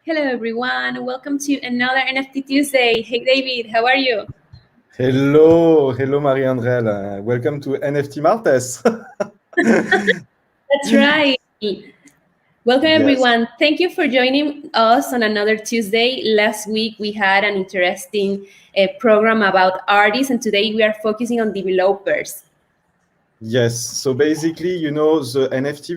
Hello, everyone. Welcome to another NFT Tuesday. Hey, David, how are you? Hello, Marie-Andrelle. Welcome to NFT Martes. That's right. Welcome, Yes. everyone. Thank you for joining us on another Tuesday. Last week, we had an interesting program about artists, and today we are focusing on developers. Yes. So basically, the NFT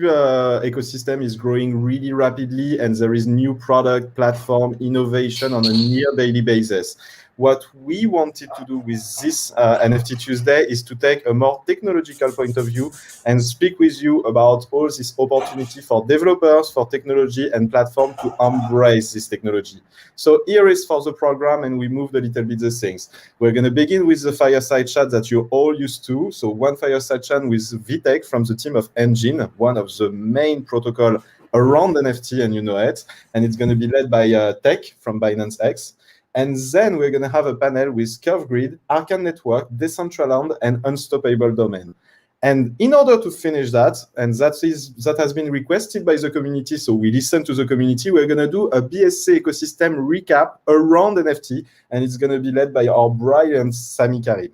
ecosystem is growing really rapidly, and there is new product, platform, innovation on a near daily basis. What we wanted to do with this NFT Tuesday is to take a more technological point of view and speak with you about all this opportunity for developers, for technology and platform to embrace this technology. So here is for the program, and we moved a little bit the things. We're going to begin with the fireside chat that you're all used to. So one fireside chat with Vitek from the team of Engine, one of the main protocol around NFT, and you know it. And it's going to be led by Tech from Binance X. And then we're going to have a panel with Curve Grid, Arcan Network, Decentraland, and Unstoppable Domain. And in order to finish that, and that has been requested by the community, so we listen to the community, we're going to do a BSC ecosystem recap around NFT, and it's going to be led by our brilliant Sami Karim.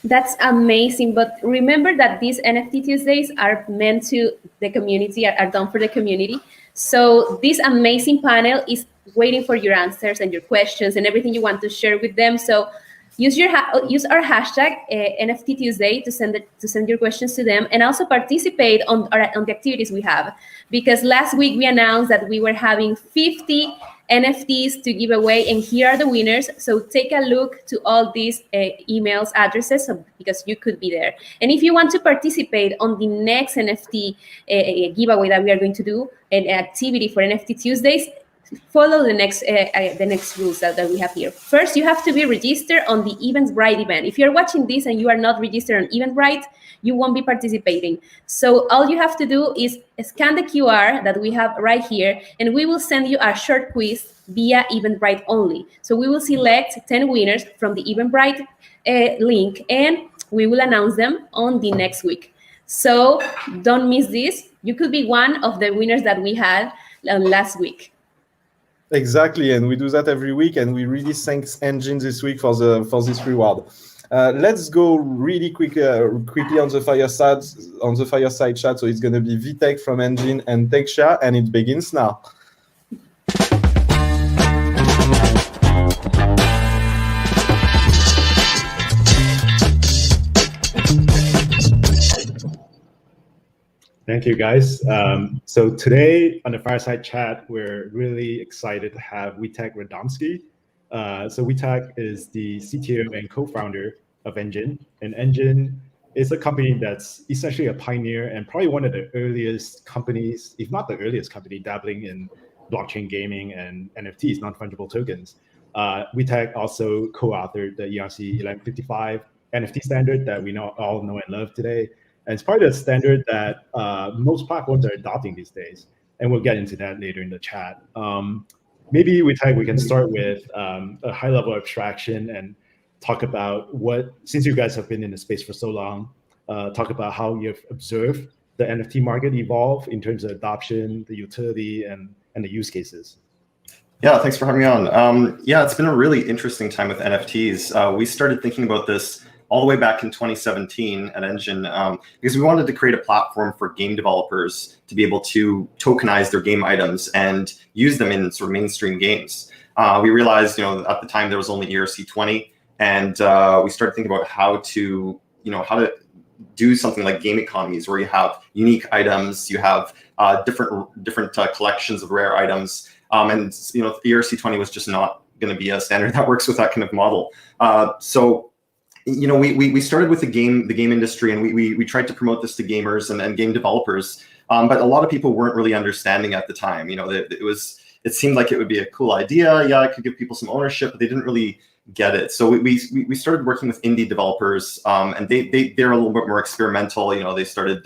That's amazing. But remember that these NFT Tuesdays are meant to the community, are done for the community. So this amazing panel is waiting for your answers and your questions and everything you want to share with them. So use our hashtag NFT Tuesday to send your questions to them, and also participate on the activities we have. Because last week we announced that we were having 50 NFTs to give away, and here are the winners. So take a look to all these emails, addresses, because you could be there. And if you want to participate on the next NFT giveaway that we are going to do, an activity for NFT Tuesdays, follow the next rules that we have here. First, you have to be registered on the Eventbrite event. If you're watching this and you are not registered on Eventbrite, you won't be participating. So all you have to do is scan the QR that we have right here, and we will send you a short quiz via Eventbrite only. So we will select 10 winners from the Eventbrite link, and we will announce them on the next week. So don't miss this. You could be one of the winners that we had last week. Exactly, and we do that every week, and we really thank Engine this week for this reward. Let's go really quickly on the fireside chat. So it's going to be Vitek from Engine and Texia, and it begins now. Thank you, guys. So today on the Fireside Chat, we're really excited to have Vitek Radomski. So Vitek is the CTO and co-founder of Engine. And Engine is a company that's essentially a pioneer and probably one of the earliest companies, if not the earliest company, dabbling in blockchain gaming and NFTs, non-fungible tokens. Vitek also co-authored the ERC 1155 NFT standard that we all know and love today. And it's part of the standard that most platforms are adopting these days. And we'll get into that later in the chat. Maybe we can start with a high-level abstraction and talk about since you guys have been in the space for so long, talk about how you've observed the NFT market evolve in terms of adoption, the utility, and the use cases. Yeah, thanks for having me on. Yeah, it's been a really interesting time with NFTs. We started thinking about this all the way back in 2017 at Engine, because we wanted to create a platform for game developers to be able to tokenize their game items and use them in sort of mainstream games. We realized, at the time there was only ERC20, and we started thinking about how to do something like game economies, where you have unique items, you have different collections of rare items, and ERC20 was just not going to be a standard that works with that kind of model. So we started with the game industry, and we tried to promote this to gamers and game developers, but a lot of people weren't really understanding at the time. It seemed like it would be a cool idea. Yeah, it could give people some ownership, but they didn't really get it. So we started working with indie developers, and they're a little bit more experimental. They started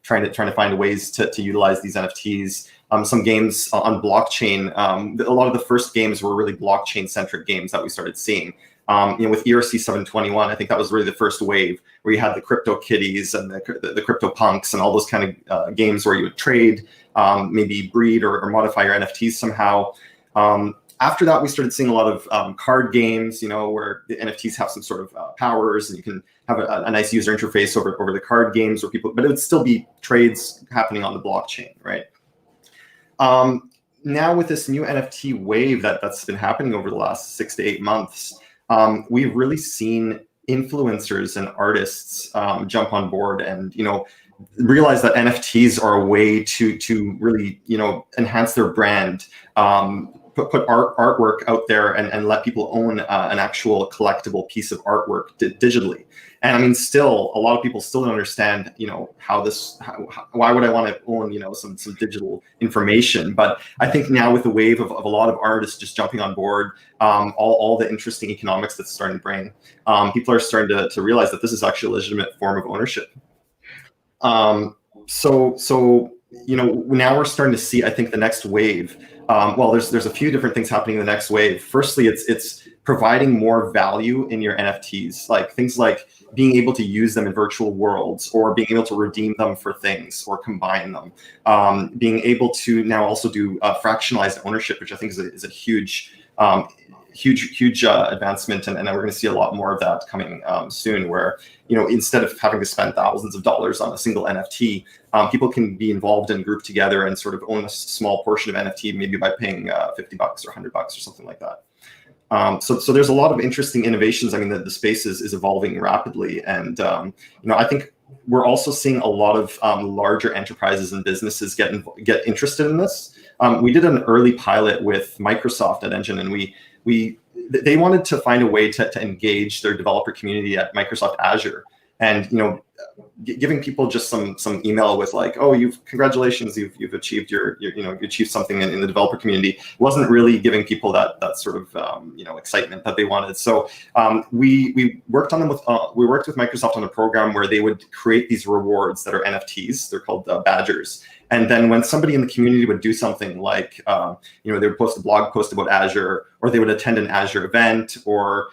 trying to find ways to utilize these NFTs. Some games on blockchain. A lot of the first games were really blockchain-centric games that we started seeing. With ERC 721, I think that was really the first wave where you had the crypto kitties and the crypto punks and all those kind of games where you would trade. maybe breed or modify your NFTs somehow. After that, we started seeing a lot of card games, where the NFTs have some sort of powers, and you can have a nice user interface over the card games, but it would still be trades happening on the blockchain, right? Now with this new NFT wave that's been happening over the last 6 to 8 months, we've really seen influencers and artists jump on board and realize that NFTs are a way to really enhance their brand, put artwork out there and let people own an actual collectible piece of artwork digitally. And I mean, still, a lot of people still don't understand, why would I want to own, some digital information? But I think now with the wave of a lot of artists just jumping on board, all the interesting economics that's starting to bring, people are starting to realize that this is actually a legitimate form of ownership. So now we're starting to see, I think, the next wave. Well, there's a few different things happening in the next wave. Firstly, it's providing more value in your NFTs, like things like being able to use them in virtual worlds, or being able to redeem them for things or combine them. Being able to now also do fractionalized ownership, which I think is a huge advancement, and we're going to see a lot more of that coming soon, where instead of having to spend thousands of dollars on a single NFT, people can be involved and group together and sort of own a small portion of NFT, maybe by paying $50 or $100 or something like that. So there's a lot of interesting innovations. I mean, the space is evolving rapidly, and I think we're also seeing a lot of larger enterprises and businesses get interested in this. We did an early pilot with Microsoft at Engine, and they wanted to find a way to engage their developer community at Microsoft Azure, and giving people just some email with like, oh, congratulations, you've achieved you achieved something in the developer community, wasn't really giving people that sort of excitement that they wanted. So we worked with Microsoft on a program where they would create these rewards that are NFTs. They're called badgers. And then when somebody in the community would do something like, they would post a blog post about Azure, or they would attend an Azure event, or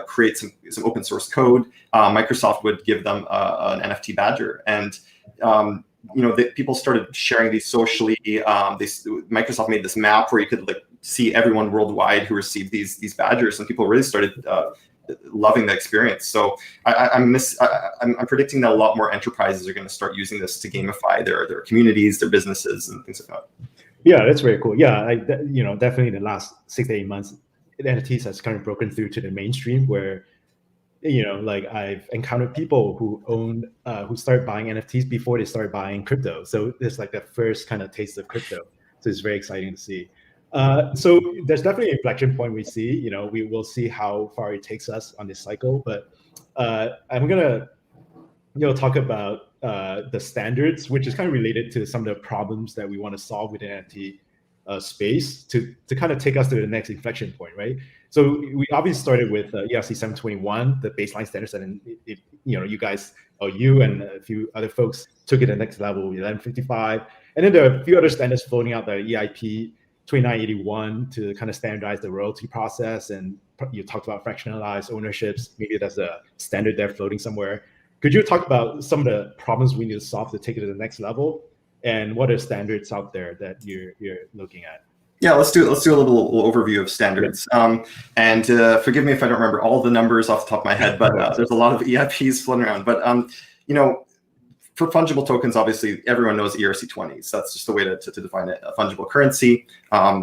create some open source code, Microsoft would give them an NFT badger. And people started sharing these socially. Microsoft made this map where you could see everyone worldwide who received these badgers, and people really started loving the experience. So I'm predicting that a lot more enterprises are going to start using this to gamify their communities, their businesses, and things like that. Yeah, that's very cool. Yeah, definitely in the last 6 to 8 months, NFTs has kind of broken through to the mainstream, where I've encountered people who started buying NFTs before they started buying crypto. So it's like the first kind of taste of crypto. So it's very exciting to see. So there's definitely an inflection point we see. We will see how far it takes us on this cycle. But I'm gonna talk about the standards, which is kind of related to some of the problems that we want to solve within NFT space to kind of take us to the next inflection point, right? So we obviously started with ERC 721, the baseline standards, and then you guys, or you and a few other folks, took it to the next level with 1155, and then there are a few other standards floating out there, EIP 2981 to kind of standardize the royalty process, and you talked about fractionalized ownerships. Maybe there's a standard there floating somewhere. Could you talk about some of the problems we need to solve to take it to the next level, and what are standards out there that you're looking at? Yeah, let's do a little overview of standards. And forgive me if I don't remember all the numbers off the top of my head, but there's a lot of EIPs floating around. But for fungible tokens, obviously everyone knows ERC20s. That's just the way to define it. A fungible currency.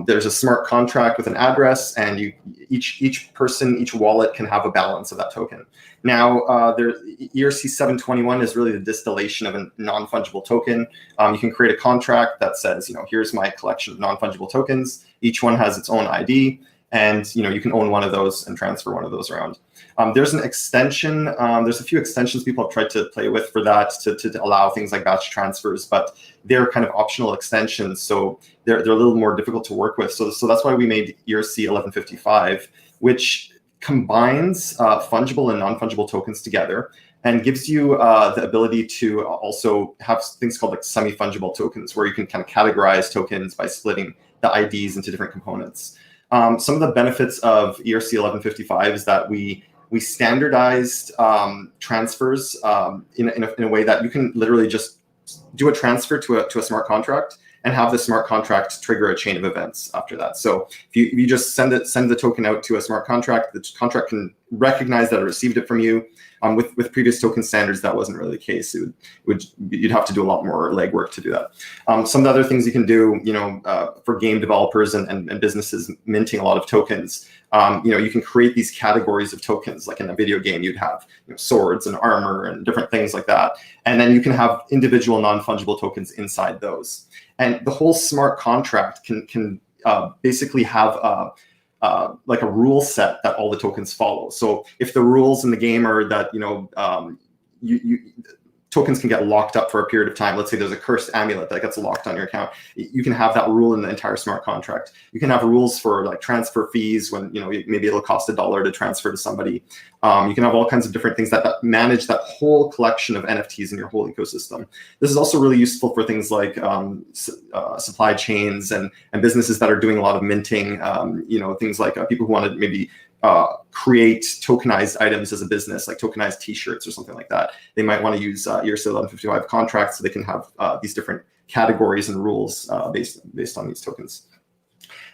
There's a smart contract with an address, and each person, each wallet can have a balance of that token. Now, ERC 721 is really the distillation of a non-fungible token. You can create a contract that says, here's my collection of non-fungible tokens. Each one has its own ID, and you can own one of those and transfer one of those around. There's an extension. There's a few extensions people have tried to play with for that to allow things like batch transfers, but they're kind of optional extensions, so they're a little more difficult to work with. So that's why we made ERC 1155, which combines fungible and non-fungible tokens together and gives you the ability to also have things called like semi-fungible tokens, where you can kind of categorize tokens by splitting the IDs into different components. Some of the benefits of ERC 1155 is that we standardized transfers in a way that you can literally just do a transfer to a smart contract, and have the smart contract trigger a chain of events after that. So if you just send the token out to a smart contract, the contract can recognize that it received it from you. With previous token standards, that wasn't really the case. You'd have to do a lot more legwork to do that. Some of the other things you can do, for game developers and businesses minting a lot of tokens, you can create these categories of tokens. Like in a video game, you'd have swords and armor and different things like that. And then you can have individual non-fungible tokens inside those. And the whole smart contract can basically have like a rule set that all the tokens follow. So if the rules in the game are that tokens can get locked up for a period of time. Let's say there's a cursed amulet that gets locked on your account. You can have that rule in the entire smart contract. You can have rules for like transfer fees when maybe it'll cost $1 to transfer to somebody. You can have all kinds of different things that manage that whole collection of NFTs in your whole ecosystem. This is also really useful for things like supply chains and businesses that are doing a lot of minting. Things like people who want to maybe create tokenized items as a business, like tokenized T-shirts or something like that. They might want to use ERC 1155 contracts so they can have these different categories and rules based on these tokens.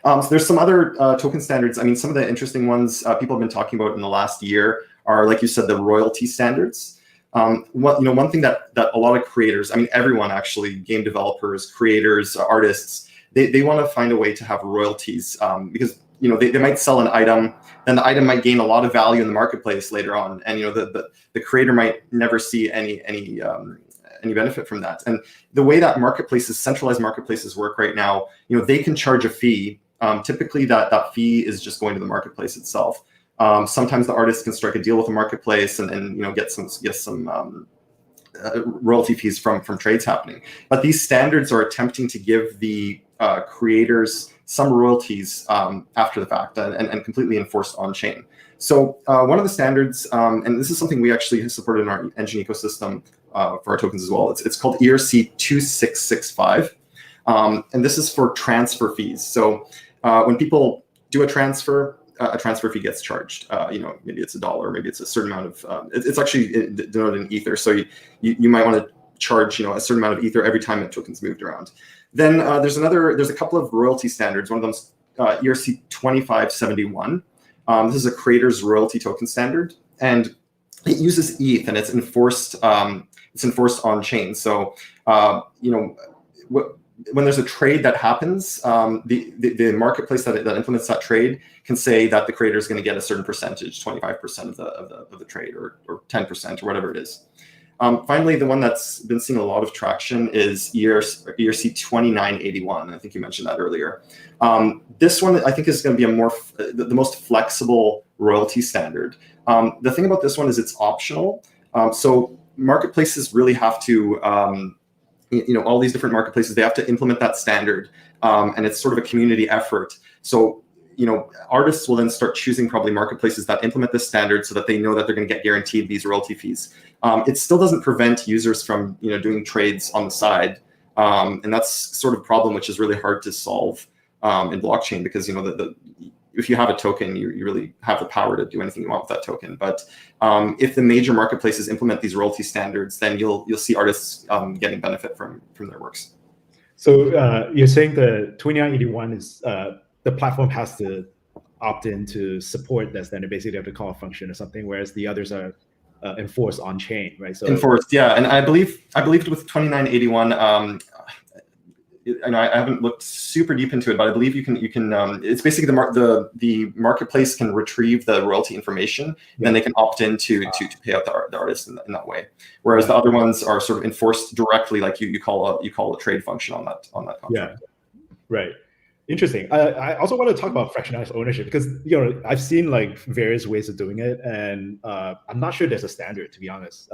So there's some other token standards. I mean, some of the interesting ones people have been talking about in the last year are, like you said, the royalty standards. One thing that a lot of creators, I mean, everyone actually, game developers, creators, artists, they want to find a way to have royalties because they might sell an item, then the item might gain a lot of value in the marketplace later on, and the creator might never see any benefit from that. And the way that centralized marketplaces work right now, they can charge a fee. Typically, that fee is just going to the marketplace itself. Sometimes the artist can strike a deal with the marketplace and get some royalty fees from trades happening. But these standards are attempting to give the creators some royalties after the fact and completely enforced on chain. So one of the standards, and this is something we actually supported in our engine ecosystem for our tokens as well. It's called ERC 2665, and this is for transfer fees. So when people do a transfer fee gets charged. Maybe it's $1, maybe it's a certain amount of. It's actually denoted in Ether. So you might want to charge a certain amount of Ether every time a token's moved around. Then there's a couple of royalty standards. One of them's ERC 2571. This is a creator's royalty token standard, and it uses ETH, and it's enforced. It's enforced on chain. So when there's a trade that happens, the marketplace that implements that trade can say that the creator is going to get a certain percentage, 25% of the trade, or 10%, or whatever it is. Finally, the one that's been seeing a lot of traction is ERC 2981. I think you mentioned that earlier. This one, I think, is going to be the most flexible royalty standard. The thing about this one is it's optional. So marketplaces really have to, all these different marketplaces, they have to implement that standard. And it's sort of a community effort. So artists will then start choosing probably marketplaces that implement this standard so that they know that they're going to get guaranteed these royalty fees. It still doesn't prevent users from doing trades on the side, and that's sort of a problem which is really hard to solve in blockchain because if you have a token, you really have the power to do anything you want with that token. But if the major marketplaces implement these royalty standards, then you'll see artists getting benefit from their works. So you're saying the 2981 is the platform has to opt in to support that standard. Basically, they have to call a function or something, whereas the others are enforced on chain, right? So enforced, yeah. And I believe with 2981, I haven't looked super deep into it, but I believe you can. It's basically the marketplace can retrieve the royalty information, and then they can opt in to pay out the artist in that way. Whereas the other ones are sort of enforced directly, like you call a trade function on that contract. Yeah, right. Interesting. I also want to talk about fractionalized ownership because I've seen like various ways of doing it, and I'm not sure there's a standard, to be honest.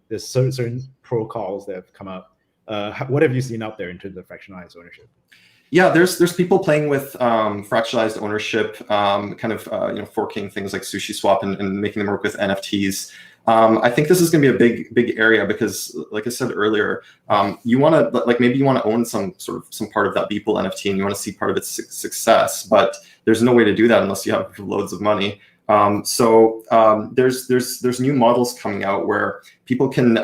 There's certain protocols that have come up. What have you seen out there in terms of fractionalized ownership? Yeah, there's people playing with fractionalized ownership, forking things like SushiSwap and making them work with NFTs. I think this is going to be a big area because, like I said earlier, you want to maybe you want to own some part of that Beeple NFT and you want to see part of its success, but there's no way to do that unless you have loads of money. So there's new models coming out where people can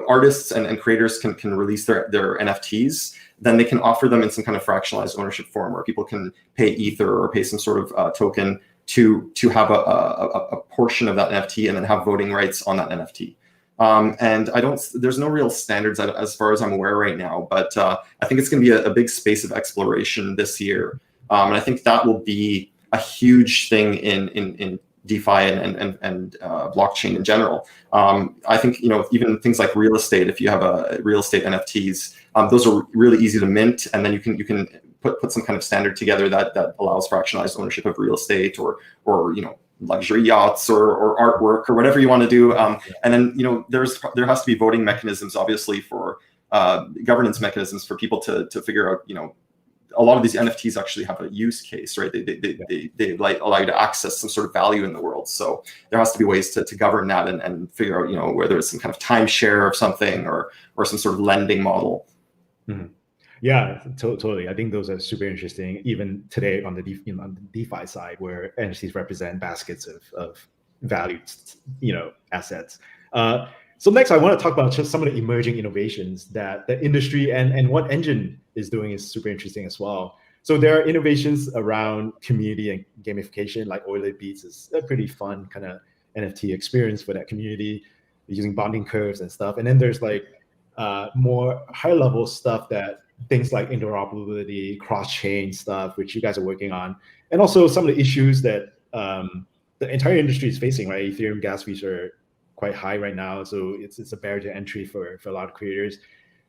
artists and creators can release their NFTs, then they can offer them in some kind of fractionalized ownership form where people can pay Ether or pay some sort of token to have a portion of that NFT and then have voting rights on that NFT. And there's no real standards as far as I'm aware right now, but I think it's going to be a big space of exploration this year. And I think that will be a huge thing in DeFi and blockchain in general. I think, even things like real estate, if you have a real estate NFTs, those are really easy to mint, and then you can put some kind of standard together that allows fractionalized ownership of real estate or luxury yachts or artwork or whatever you want to do. And then there has to be voting mechanisms, obviously, for governance mechanisms for people to figure out. A lot of these NFTs actually have a use case, right? They allow you to access some sort of value in the world. So there has to be ways to govern that and figure out, whether it's some kind of timeshare of something or some sort of lending model. Mm-hmm. Yeah, totally. I think those are super interesting. Even today on the DeFi side, where NFTs represent baskets of valued, assets. So next, I want to talk about just some of the emerging innovations that the industry and what Engine is doing is super interesting as well. So there are innovations around community and gamification, like Oiler Beats is a pretty fun kind of NFT experience for that community, using bonding curves and stuff. And then there's like more high-level stuff that things like interoperability, cross-chain stuff, which you guys are working on, and also some of the issues that the entire industry is facing, right? Ethereum gas fees are quite high right now, so it's a barrier to entry for a lot of creators.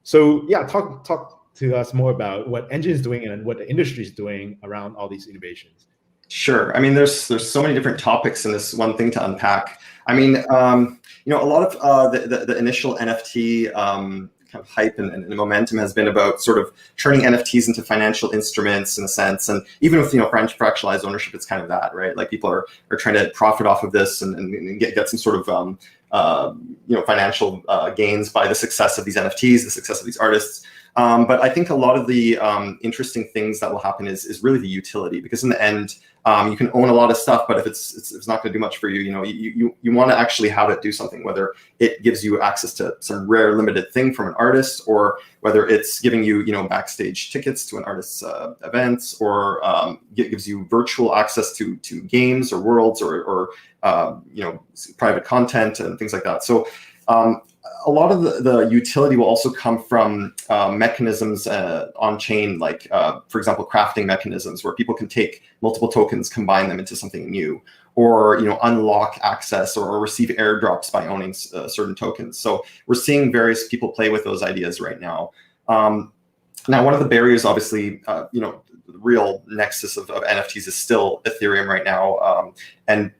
So yeah, talk to us more about what Engine is doing and what the industry is doing around all these innovations. Sure. I mean, there's so many different topics in this one thing to unpack. I mean, a lot of the initial NFT kind of hype and momentum has been about sort of turning NFTs into financial instruments in a sense. And even with, fractionalized ownership, it's kind of that, right? Like people are trying to profit off of this and get some sort of, financial gains by the success of these NFTs, the success of these artists. But I think a lot of the interesting things that will happen is really the utility, because in the end, you can own a lot of stuff, but if it's not going to do much for you, you want to actually have it do something, whether it gives you access to some rare limited thing from an artist, or whether it's giving you, backstage tickets to an artist's events, or gives you virtual access to games or worlds or private content and things like that. So a lot of the utility will also come from mechanisms on chain, like, for example, crafting mechanisms where people can take multiple tokens, combine them into something new, or unlock access or receive airdrops by owning certain tokens. So we're seeing various people play with those ideas right now. Now, one of the barriers, obviously, the real nexus of NFTs is still Ethereum right now, and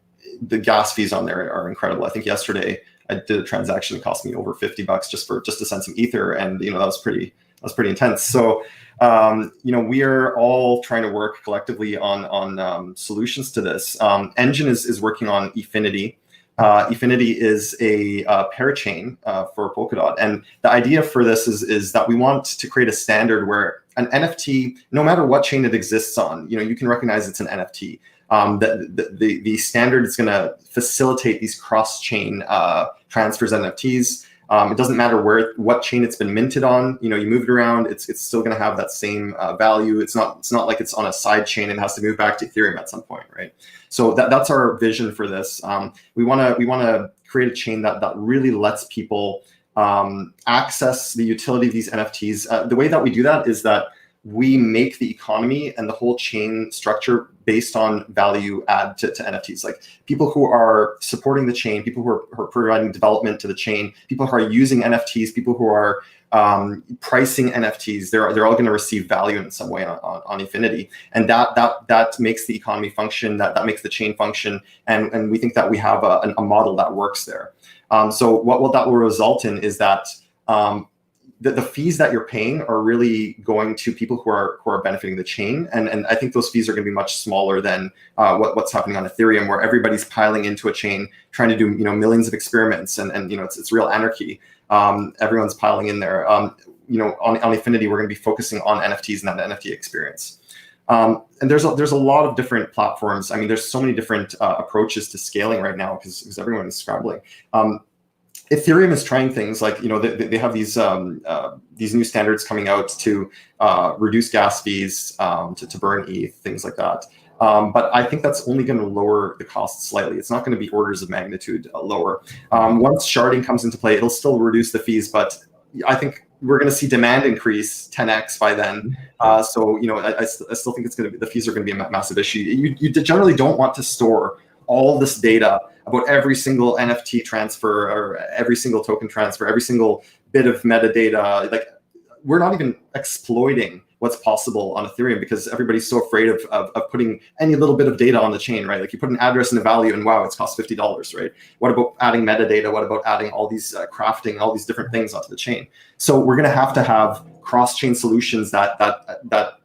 the gas fees on there are incredible. I think yesterday I did a transaction that cost me over $50 just to send some Ether, and that was pretty intense. So we are all trying to work collectively on solutions to this. Engine is working on Efinity. Efinity is a parachain for Polkadot, and the idea for this is that we want to create a standard where an NFT, no matter what chain it exists on, you can recognize it's an NFT. The standard is going to facilitate these cross-chain transfers of NFTs. It doesn't matter what chain it's been minted on. You move it around, it's still going to have that same value. It's not like it's on a side chain and has to move back to Ethereum at some point, right? So that's our vision for this. We want to create a chain that really lets people access the utility of these NFTs. The way that we do that is that we make the economy and the whole chain structure based on value add to NFTs. Like people who are supporting the chain, people who are providing development to the chain, people who are using NFTs, people who are pricing NFTs, they're all going to receive value in some way on Efinity, and that makes the economy function. That makes the chain function, and we think that we have a model that works there. So what that will result in is that the fees that you're paying are really going to people who are benefiting the chain, and I think those fees are going to be much smaller than what's happening on Ethereum, where everybody's piling into a chain trying to do millions of experiments, and it's real anarchy. Everyone's piling in there. On Efinity, we're going to be focusing on NFTs and that NFT experience. And there's a lot of different platforms. I mean, there's so many different approaches to scaling right now because everyone is scrambling. Ethereum is trying things like, they have these new standards coming out to reduce gas fees, to burn ETH, things like that. But I think that's only going to lower the cost slightly. It's not going to be orders of magnitude lower. Once sharding comes into play, it'll still reduce the fees, but I think we're going to see demand increase 10x by then. So I still think the fees are going to be a massive issue. You generally don't want to store all this data about every single NFT transfer or every single token transfer, every single bit of metadata. Like, we're not even exploiting what's possible on Ethereum because everybody's so afraid of putting any little bit of data on the chain, right? Like, you put an address and a value and wow, it's cost $50, right? What about adding metadata? What about adding all these crafting, all these different things onto the chain? So we're going to have cross-chain solutions that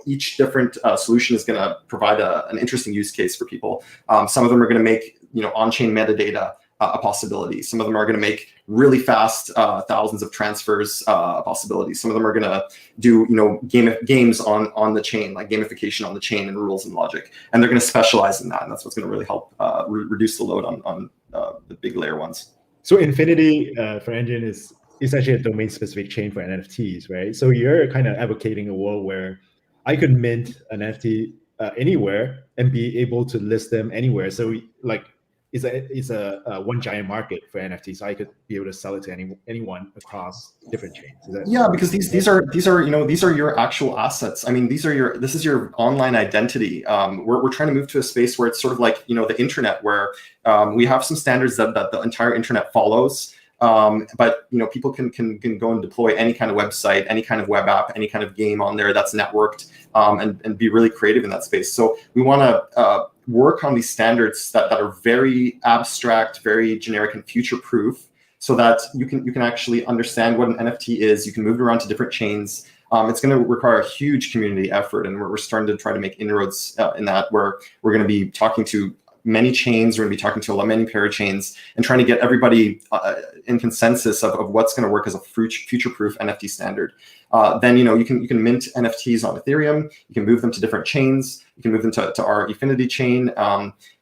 each different solution is going to provide an interesting use case for people. Some of them are going to make on-chain metadata a possibility. Some of them are going to make really fast thousands of transfers a possibility. Some of them are going to do games on the chain, like gamification on the chain and rules and logic, and they're going to specialize in that, and that's what's going to really help reduce the load on the big layer ones. So Infinity for Engine is actually a domain-specific chain for NFTs, right? So you're kind of advocating a world where I could mint an NFT anywhere and be able to list them anywhere. So like, it's a one giant market for NFTs. So I could be able to sell it to anyone across different chains. Yeah, because these are your actual assets. I mean, this is your online identity. We're trying to move to a space where it's sort of like the internet, where we have some standards that the entire internet follows. But people can go and deploy any kind of website, any kind of web app, any kind of game on there that's networked, and be really creative in that space. So we want to work on these standards that are very abstract, very generic, and future-proof, so that you can actually understand what an NFT is. You can move it around to different chains. It's going to require a huge community effort, and we're starting to try to make inroads in that, where we're going to be talking to many chains. We're going to be talking to many parachains and trying to get everybody in consensus of what's going to work as a future-proof NFT standard. Then you can mint NFTs on Ethereum. You can move them to different chains. You can move them to our Efinity chain.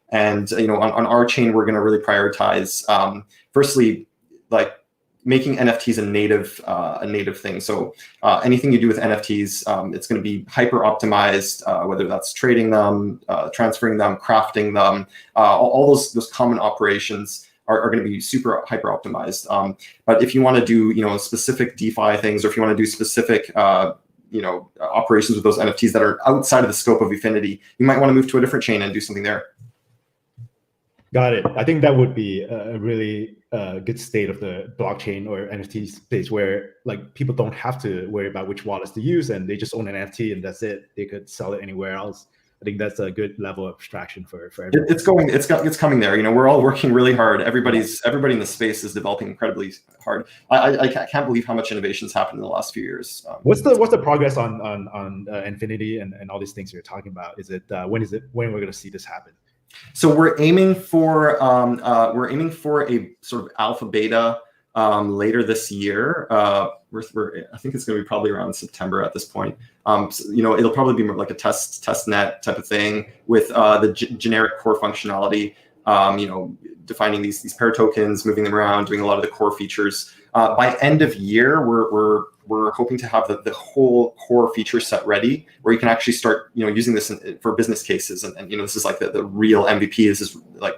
And on our chain, we're going to really prioritize firstly, like, making NFTs a native thing. So anything you do with NFTs, it's going to be hyper optimized, whether that's trading them, transferring them, crafting them, all those common operations are going to be super hyper optimized. But if you want to do specific DeFi things, or if you want to do specific operations with those NFTs that are outside of the scope of Efinity, you might want to move to a different chain and do something there. Got it. I think that would be a really good state of the blockchain or NFT space, where like people don't have to worry about which wallets to use, and they just own an NFT and that's it. They could sell it anywhere else. I think that's a good level of abstraction for everyone. It's coming there. We're all working really hard. Everybody in the space is developing incredibly hard. I can't believe how much innovation's happened in the last few years. What's the progress on Infinity and all these things you're talking about? Is it when we're going to see this happen? So we're aiming for a sort of alpha beta later this year. I think it's going to be probably around September at this point. It'll probably be more like a test net type of thing with the generic core functionality. Defining these pair tokens, moving them around, doing a lot of the core features. By end of year, we're hoping to have the whole core feature set ready, where you can actually start using this for business cases, and this is like the real MVP. This is like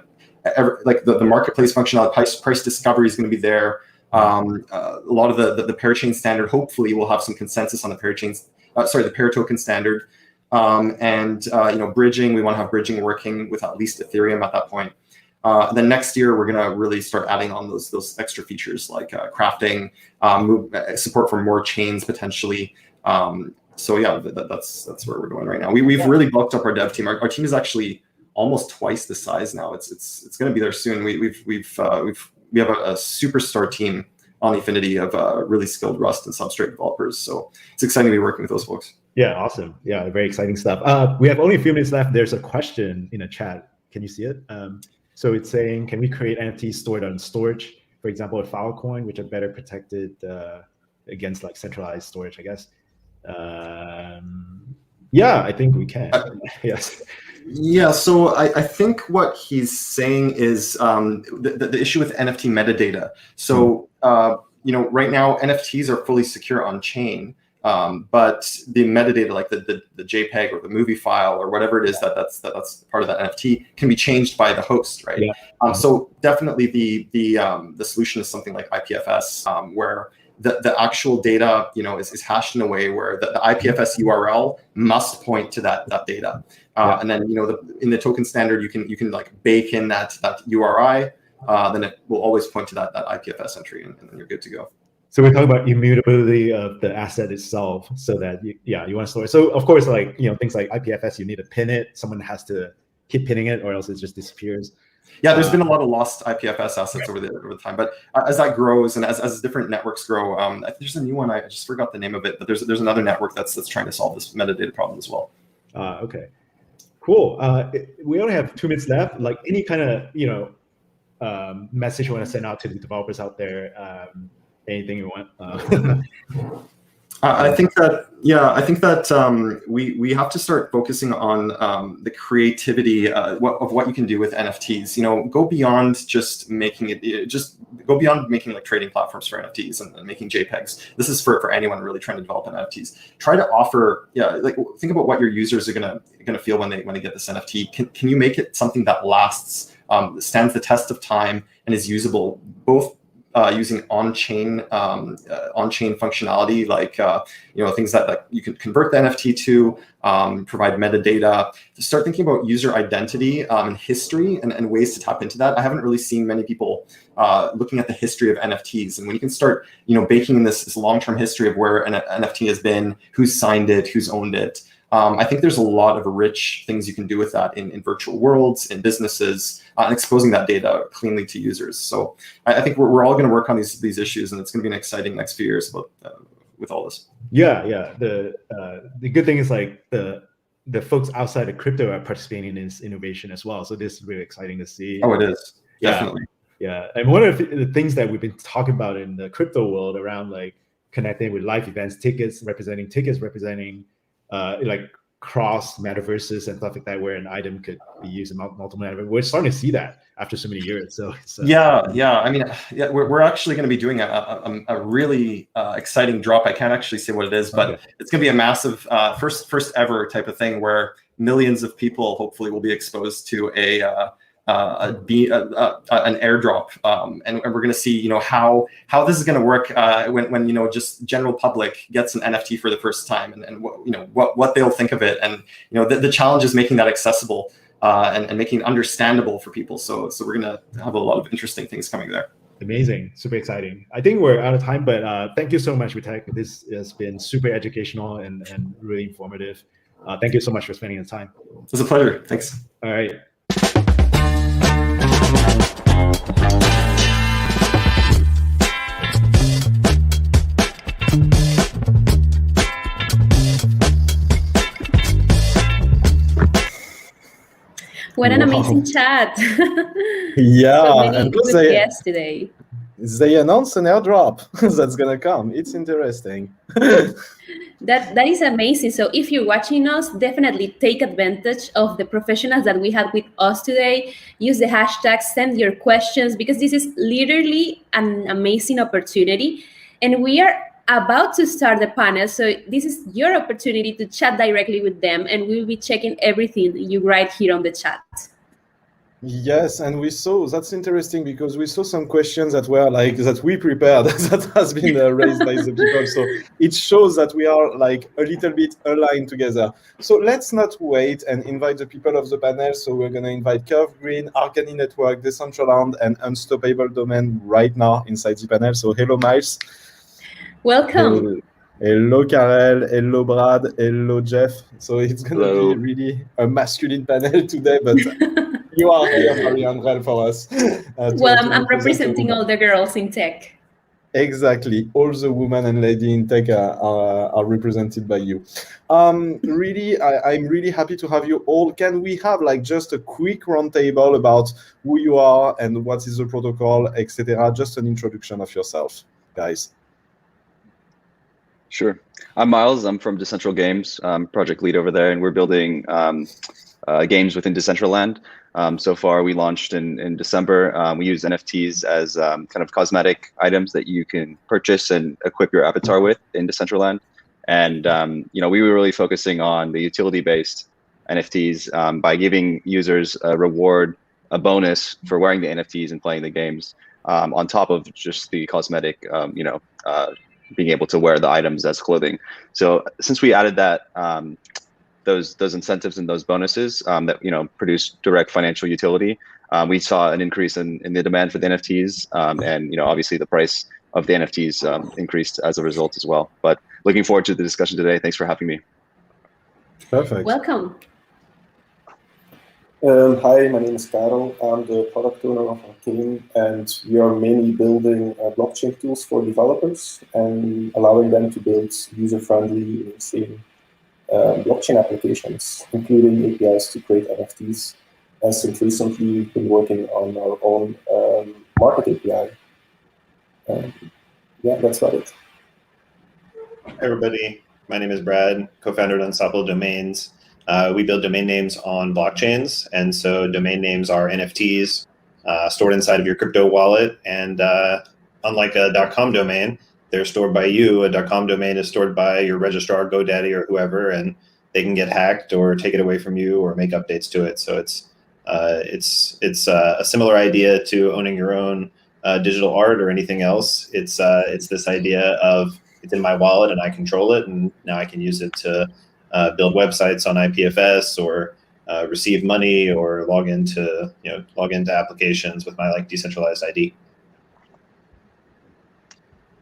the marketplace functionality. Price discovery is going to be there. A lot of the parachain standard. Hopefully, we'll have some consensus on the parachains. The pair token standard, and bridging. We want to have bridging working with at least Ethereum at that point. Then next year, we're going to really start adding on those extra features like crafting, support for more chains potentially. So yeah, that's where we're going right now. We've really bulked up our dev team. Our team is actually almost twice the size now. It's going to be there soon. We have a superstar team on Efinity of really skilled Rust and Substrate developers. So it's exciting to be working with those folks. Yeah, awesome. Yeah, very exciting stuff. We have only a few minutes left. There's a question in the chat. Can you see it? So it's saying, can we create NFTs stored on storage? For example, a Filecoin, which are better protected against like centralized storage, I guess. Yeah, I think we can. Yes. Yeah, so I think what he's saying is the issue with NFT metadata. So right now NFTs are fully secure on chain, but the metadata, like the JPEG or the movie file or whatever it is that's part of that NFT, can be changed by the host, right? Yeah. So definitely the solution is something like IPFS, where the actual data is hashed in a way where the IPFS URL must point to that data. And then in the token standard you can like bake in that URI, then it will always point to that IPFS entry, and then you're good to go. So we're talking about immutability of the asset itself, so that you want to store it. So of course, like things like IPFS, you need to pin it. Someone has to keep pinning it, or else it just disappears. Yeah, there's been a lot of lost IPFS assets over the time, but as that grows and as different networks grow, I think there's a new one. I just forgot the name of it, but there's another network that's trying to solve this metadata problem as well. Okay, cool. We only have 2 minutes left. Like any kind of message you want to send out to the developers out there? Anything you want? I think that we have to start focusing on the creativity of what you can do with NFTs. Go beyond just making it. Just go beyond making like trading platforms for NFTs and making JPEGs. This is for anyone really trying to develop NFTs. Try to offer, think about what your users are gonna feel when they get this NFT. Can you make it something that lasts, stands the test of time, and is usable both using on-chain functionality, like things that you can convert the NFT to, provide metadata. To start thinking about user identity and history and ways to tap into that. I haven't really seen many people looking at the history of NFTs, and when you can start baking in this long-term history of where an NFT has been, who's signed it, who's owned it. I think there's a lot of rich things you can do with that in virtual worlds, in businesses, and exposing that data cleanly to users. So I think we're all going to work on these issues, and it's going to be an exciting next few years with all this. Yeah. The good thing is like the folks outside of crypto are participating in this innovation as well. So this is really exciting to see. Oh, it is. Definitely. Yeah. And one of the things that we've been talking about in the crypto world around like connecting with live events, tickets representing like cross metaverses and stuff like that, where an item could be used in multiple metaverses. We're starting to see that after so many years. So yeah. I mean, we're actually going to be doing a really exciting drop. I can't actually say what it is, but it's going to be a massive first ever type of thing where millions of people hopefully will be exposed to an airdrop, and we're going to see how this is going to work when just general public gets an NFT for the first time, and what they'll think of it, and the challenge is making that accessible and making it understandable for people. So we're going to have a lot of interesting things coming there. Amazing, super exciting. I think we're out of time, but thank you so much, Vitek. This has been super educational and really informative. Thank you so much for spending the time. It was a pleasure. Thanks. All right. What an amazing chat. Yeah, So many and good guests today. They announced an airdrop that's gonna come. It's interesting. That is amazing. So if you're watching us, definitely take advantage of the professionals that we had with us today. Use the hashtag, send your questions, because this is literally an amazing opportunity. And we are about to start the panel. So this is your opportunity to chat directly with them, and we'll be checking everything you write here on the chat. Yes, and we saw, that's interesting, because we saw some questions that were like, that we prepared, that has been raised by the people. So it shows that we are like a little bit aligned together. So let's not wait and invite the people of the panel. So we're going to invite Curve Green, Arcany Network, Decentraland, and Unstoppable Domain right now inside the panel. So hello, Miles. Welcome. Hello, Karel. Hello, Brad. Hello, Jeff. So it's going to be really a masculine panel today, but you are here, Marie-André, for us. Well, I'm representing all the girls in tech. Exactly. All the women and ladies in tech are represented by you. Really, I'm really happy to have you all. Can we have like just a quick roundtable about who you are and what is the protocol, etc.? Just an introduction of yourself, guys. Sure. I'm Miles. I'm from Decentral Games. I'm project lead over there, and we're building games within Decentraland. So far, we launched in December. We use NFTs as kind of cosmetic items that you can purchase and equip your avatar with in Decentraland. And we were really focusing on the utility-based NFTs by giving users a reward, a bonus for wearing the NFTs and playing the games, on top of just the cosmetic, being able to wear the items as clothing. So since we added that, those incentives and those bonuses that produce direct financial utility, we saw an increase in the demand for the NFTs, and obviously the price of the NFTs increased as a result as well. But looking forward to the discussion today. Thanks for having me. Perfect. Welcome. Hi, my name is Karel. I'm the product owner of Arcane, and we are mainly building blockchain tools for developers and allowing them to build user-friendly, insane blockchain applications, including APIs to create NFTs. And since recently, we've been working on our own market API. Yeah, that's about it. Hi, everybody. My name is Brad, co-founder of Unstoppable Domains. We build domain names on blockchains, and so domain names are NFTs stored inside of your crypto wallet. And unlike a .com domain, they're stored by you. A .com domain is stored by your registrar, GoDaddy, or whoever, and they can get hacked or take it away from you or make updates to it. So it's a similar idea to owning your own digital art or anything else. It's this idea of it's in my wallet and I control it, and now I can use it to build websites on IPFS or receive money or log into applications with my decentralized ID.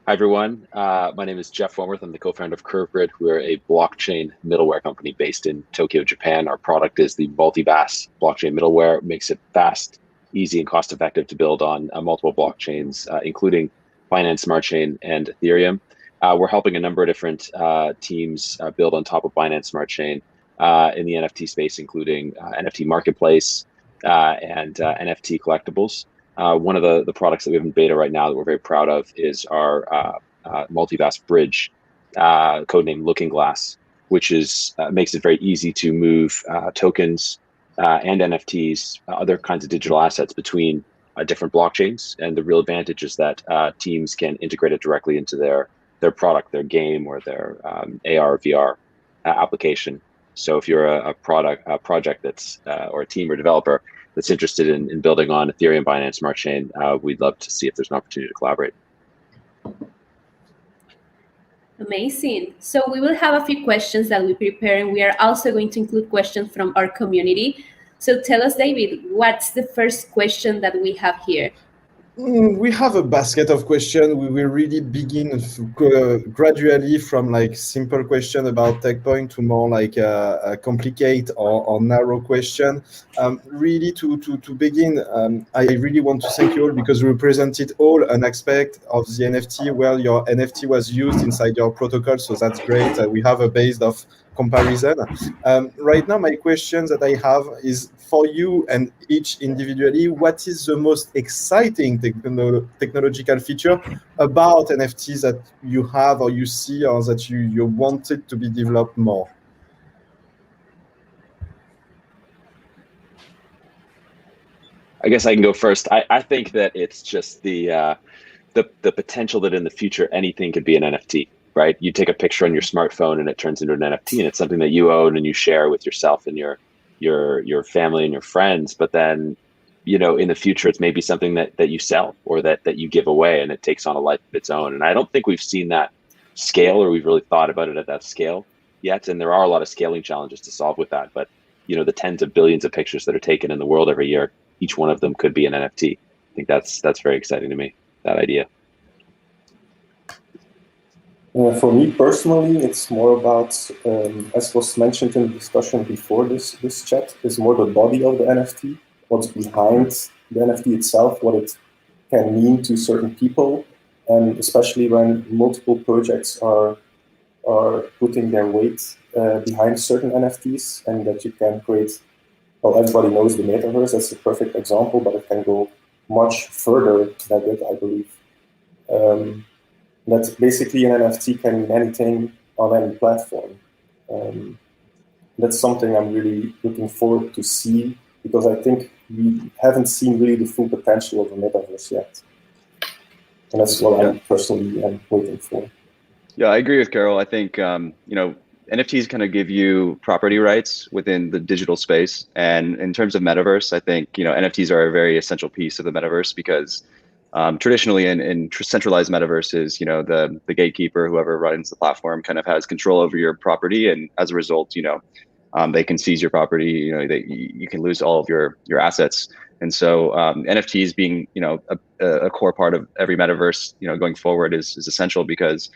Hi, everyone. My name is Jeff Wormuth. I'm the co-founder of CurveGrid. We're a blockchain middleware company based in Tokyo, Japan. Our product is the multi-BAS blockchain middleware. It makes it fast, easy, and cost-effective to build on multiple blockchains, including Binance Smart Chain and Ethereum. We're helping a number of different teams build on top of Binance Smart Chain in the NFT space, including NFT Marketplace and NFT collectibles. One of the products that we have in beta right now that we're very proud of is our multi-BAS bridge, codenamed Looking Glass, which makes it very easy to move tokens and NFTs, other kinds of digital assets between different blockchains. And the real advantage is that teams can integrate it directly into their product, their game, or their AR, VR application. So if you're a project that's or a team or developer that's interested in building on Ethereum, Binance Smart Chain, we'd love to see if there's an opportunity to collaborate. Amazing. So we will have a few questions that we prepare, and we are also going to include questions from our community. So tell us, David, what's the first question that we have here? We have a basket of questions. We will really begin gradually from simple question about TechPoint to more a complicated or narrow question. Really to begin, I really want to thank you all because you represented all an aspect of the NFT where your NFT was used inside your protocol. So that's great. We have a base of comparison. Right now, my question that I have is for you and each individually, what is the most exciting technological feature about NFTs that you have or you see or that you wanted to be developed more? I guess I can go first. I think that it's just the potential that in the future anything could be an NFT, right? You take a picture on your smartphone and it turns into an NFT, and it's something that you own and you share with yourself and your family and your friends. But then, in the future, it's maybe something that you sell or that you give away, and it takes on a life of its own. And I don't think we've seen that scale, or we've really thought about it at that scale yet. And there are a lot of scaling challenges to solve with that. But the tens of billions of pictures that are taken in the world every year, each one of them could be an NFT. I think that's very exciting to me, that idea. For me personally, it's more about, as was mentioned in the discussion before this chat, is more the body of the NFT, what's behind the NFT itself, what it can mean to certain people, and especially when multiple projects are putting their weight behind certain NFTs, and that you can create, well, everybody knows the metaverse, that's a perfect example, but it can go much further than that, I believe. That basically an NFT can mean anything on any platform. That's something I'm really looking forward to see, because I think we haven't seen really the full potential of the metaverse yet. And that's what I personally am waiting for. Yeah, I agree with Carol. I think, NFTs kind of give you property rights within the digital space. And in terms of metaverse, I think, NFTs are a very essential piece of the metaverse because traditionally in centralized metaverses, the gatekeeper, whoever runs the platform, kind of has control over your property. And as a result, they can seize your property, you can lose all of your assets. And so NFTs being, a core part of every metaverse, going forward is essential because,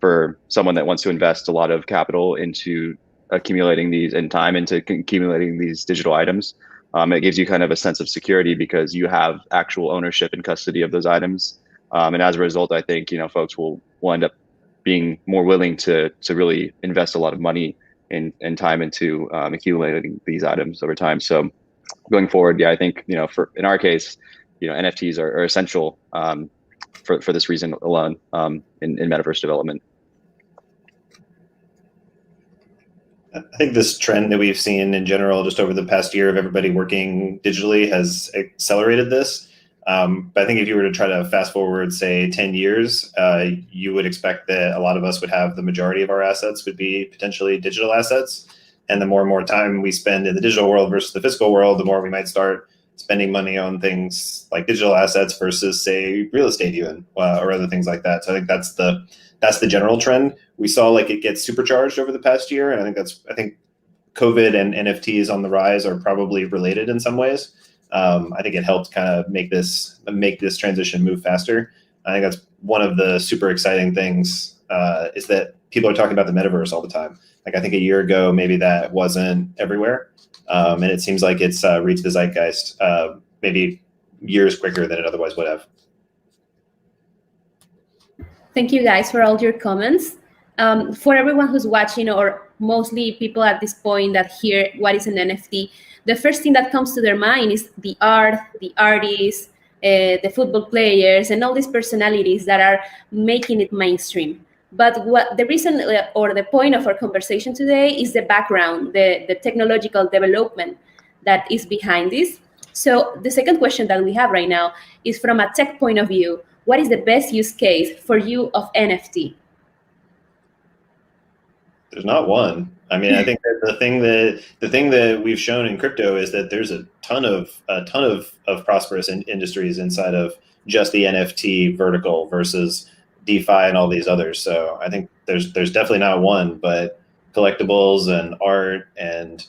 for someone that wants to invest a lot of capital into accumulating these and time into accumulating these digital items, it gives you kind of a sense of security because you have actual ownership and custody of those items. And as a result, I think, folks will end up being more willing to really invest a lot of money and time into accumulating these items over time. So going forward, I think, in our case, NFTs are essential for this reason alone in metaverse development. I think this trend that we've seen in general just over the past year of everybody working digitally has accelerated this. But I think if you were to try to fast forward, say, 10 years, you would expect that a lot of us would have the majority of our assets would be potentially digital assets. And the more and more time we spend in the digital world versus the physical world, the more we might start spending money on things like digital assets versus, say, real estate even, or other things like that. So I think that's the general trend. We saw like it get supercharged over the past year. And I think COVID and NFTs on the rise are probably related in some ways. I think it helped kind of make this transition move faster. I think that's one of the super exciting things is that people are talking about the metaverse all the time. Like I think a year ago, maybe that wasn't everywhere. And it seems like it's reached the zeitgeist maybe years quicker than it otherwise would have. Thank you guys for all your comments. For everyone who's watching, or mostly people at this point that hear what is an NFT, the first thing that comes to their mind is the art, the artists, the football players, and all these personalities that are making it mainstream. But what the reason or the point of our conversation today is the background, the technological development that is behind this. So the second question that we have right now is from a tech point of view, what is the best use case for you of NFT? There's not one. I mean, I think that the thing that we've shown in crypto is that there's a ton of prosperous industries inside of just the NFT vertical versus DeFi and all these others. So I think there's definitely not one, but collectibles and art and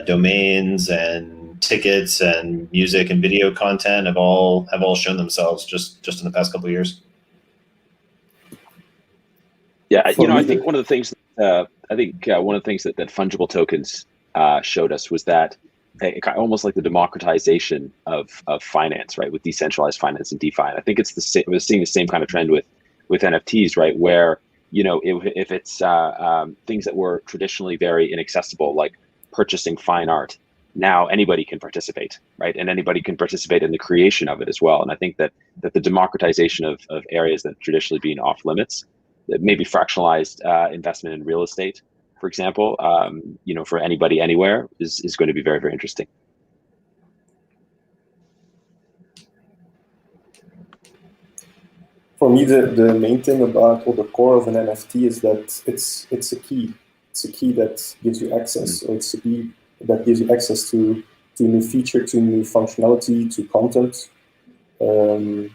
domains and tickets and music and video content have all shown themselves just in the past couple of years. Yeah, I think one of the things that fungible tokens showed us was that almost like the democratization of finance, right, with decentralized finance and DeFi. And I think we're seeing the same kind of trend with NFTs, right, where if it's things that were traditionally very inaccessible, like purchasing fine art, now anybody can participate, right, and anybody can participate in the creation of it as well. And I think that the democratization of areas that traditionally been off limits, maybe fractionalized investment in real estate, for example, for anybody anywhere is going to be very, very interesting. For me, the main thing about, or the core of an NFT is that it's a key. It's a key that gives you access, or it's a key that gives you access to a new feature, to new functionality, to content. And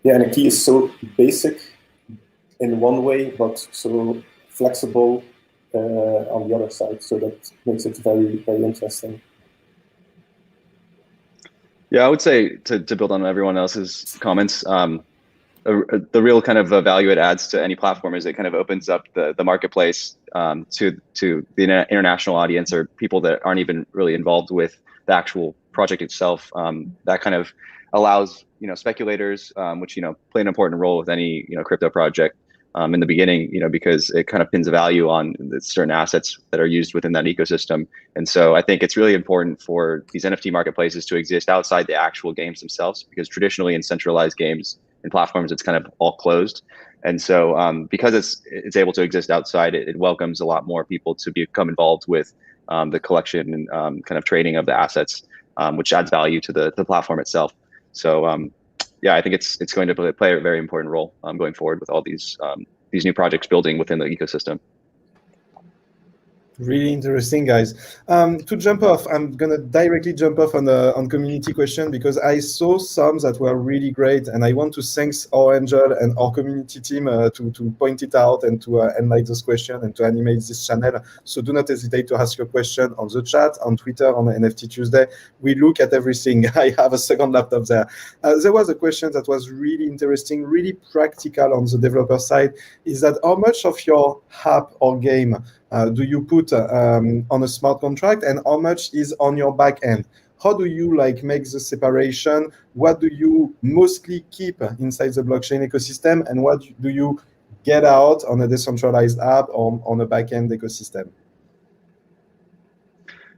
a key is so basic in one way, but so flexible on the other side. So that makes it very, very interesting. Yeah, I would say to build on everyone else's comments, the real kind of value it adds to any platform is it kind of opens up the marketplace to the international audience or people that aren't even really involved with the actual project itself. That kind of allows speculators, which play an important role with any crypto project in the beginning, because it kind of pins a value on the certain assets that are used within that ecosystem. And so I think it's really important for these NFT marketplaces to exist outside the actual games themselves, because traditionally in centralized games and platforms, it's kind of all closed. And so because it's able to exist outside, it welcomes a lot more people to become involved with the collection and kind of trading of the assets, which adds value to the platform itself. So yeah, I think it's going to play a very important role going forward with all these new projects building within the ecosystem. Really interesting, guys. To jump off, I'm gonna directly jump off on community question because I saw some that were really great, and I want to thank our Angel and our community team to point it out and to enlighten this question and to animate this channel. So do not hesitate to ask your question on the chat, on Twitter, on NFT Tuesday. We look at everything. I have a second laptop there. There was a question that was really interesting, really practical on the developer side. Is that how much of your app or game do you put on a smart contract, and how much is on your back end? How do you make the separation? What do you mostly keep inside the blockchain ecosystem, and what do you get out on a decentralized app or on a back end ecosystem?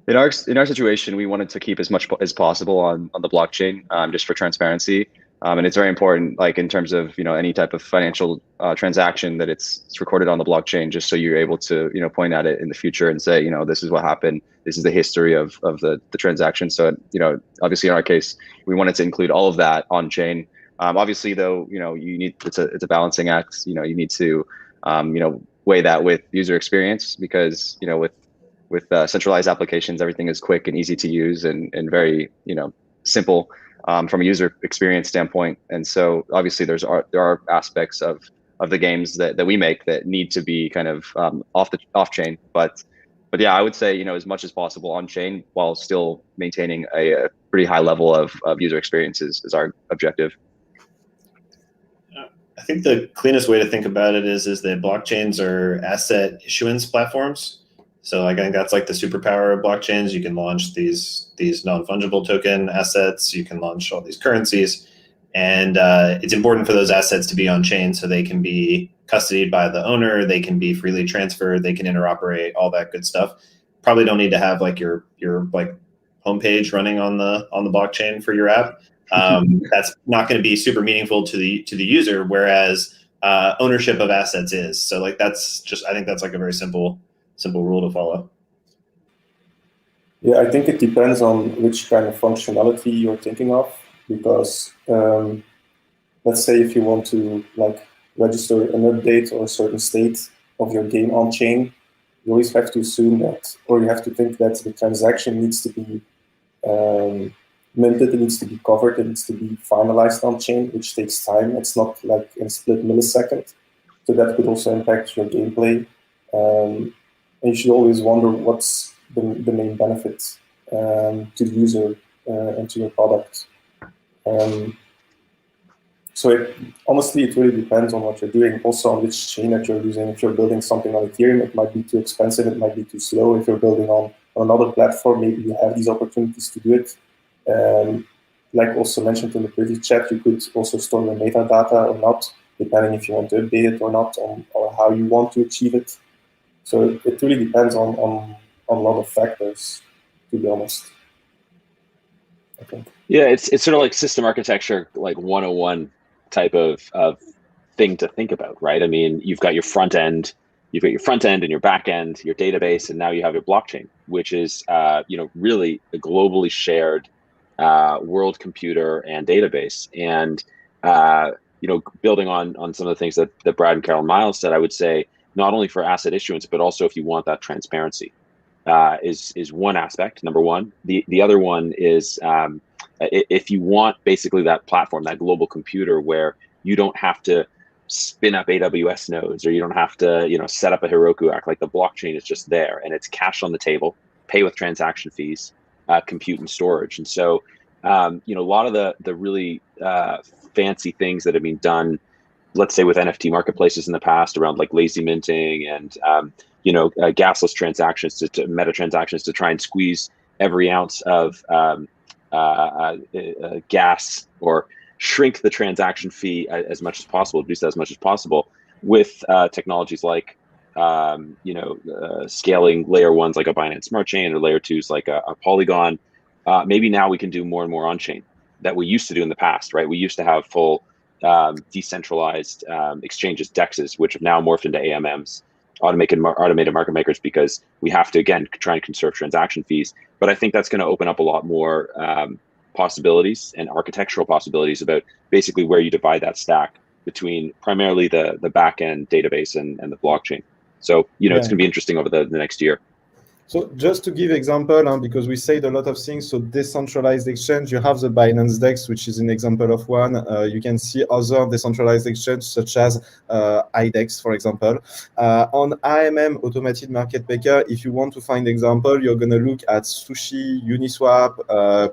In our situation, we wanted to keep as much as possible on the blockchain, just for transparency. And it's very important, like in terms of any type of financial transaction, that it's recorded on the blockchain, just so you're able to point at it in the future and say this is what happened, this is the history of the transaction. So obviously in our case, we wanted to include all of that on chain. Obviously though, you need it's a balancing act. You need to weigh that with user experience, because with centralized applications, everything is quick and easy to use and very simple. From a user experience standpoint. And so obviously there are aspects of the games that we make that need to be kind of off chain, but yeah, I would say as much as possible on chain while still maintaining a pretty high level of user experiences is our objective. I think the cleanest way to think about it is that blockchains are asset issuance platforms. So I think that's like the superpower of blockchains. You can launch these non-fungible token assets. You can launch all these currencies. And it's important for those assets to be on chain so they can be custodied by the owner. They can be freely transferred. They can interoperate, all that good stuff. Probably don't need to have like your like homepage running on the blockchain for your app. That's not going to be super meaningful to the user, whereas ownership of assets is. So like I think that's like a very simple rule to follow. Yeah, I think it depends on which kind of functionality you're thinking of, because let's say if you want to register an update or a certain state of your game on chain, you always have to assume that, or you have to think that the transaction needs to be minted, it needs to be covered, it needs to be finalized on chain, which takes time. It's not like in split millisecond. So that could also impact your gameplay. And you should always wonder what's the main benefit to the user and to your product. So honestly, it really depends on what you're doing, also on which chain that you're using. If you're building something on Ethereum, it might be too expensive, it might be too slow. If you're building on another platform, maybe you have these opportunities to do it. Like also mentioned in the previous chat, you could also store your metadata or not, depending if you want to update it or not, or how you want to achieve it. So it really depends on a lot of factors, to be honest. I think. Yeah, it's sort of like system architecture, like 101 type of thing to think about, right? I mean, you've got your front end and your back end, your database, and now you have your blockchain, which is really a globally shared world computer and database. And building on some of the things that Brad and Carol and Miles said, I would say not only for asset issuance, but also if you want that transparency, is one aspect, number one. The other one is if you want basically that platform, that global computer where you don't have to spin up AWS nodes, or you don't have to set up a Heroku act. Like the blockchain is just there and it's cash on the table, pay with transaction fees, compute and storage. And so a lot of the really fancy things that have been done, let's say with NFT marketplaces in the past around like lazy minting and gasless transactions to meta transactions to try and squeeze every ounce of gas or shrink the transaction fee as much as possible, reduce that as much as possible with technologies like scaling layer ones like a Binance Smart Chain or layer twos like a Polygon. Maybe now we can do more and more on chain that we used to do in the past, right? We used to have full decentralized exchanges, DEXs, which have now morphed into AMMs, automated market makers, because we have to, again, try and conserve transaction fees. But I think that's going to open up a lot more possibilities and architectural possibilities about basically where you divide that stack between primarily the back-end database and the blockchain. So, it's going to be interesting over the next year. So just to give example, because we said a lot of things, so decentralized exchange, you have the Binance DEX, which is an example of one. You can see other decentralized exchange, such as IDEX, for example. On AMM, automated market maker, if you want to find example, you're going to look at Sushi, Uniswap,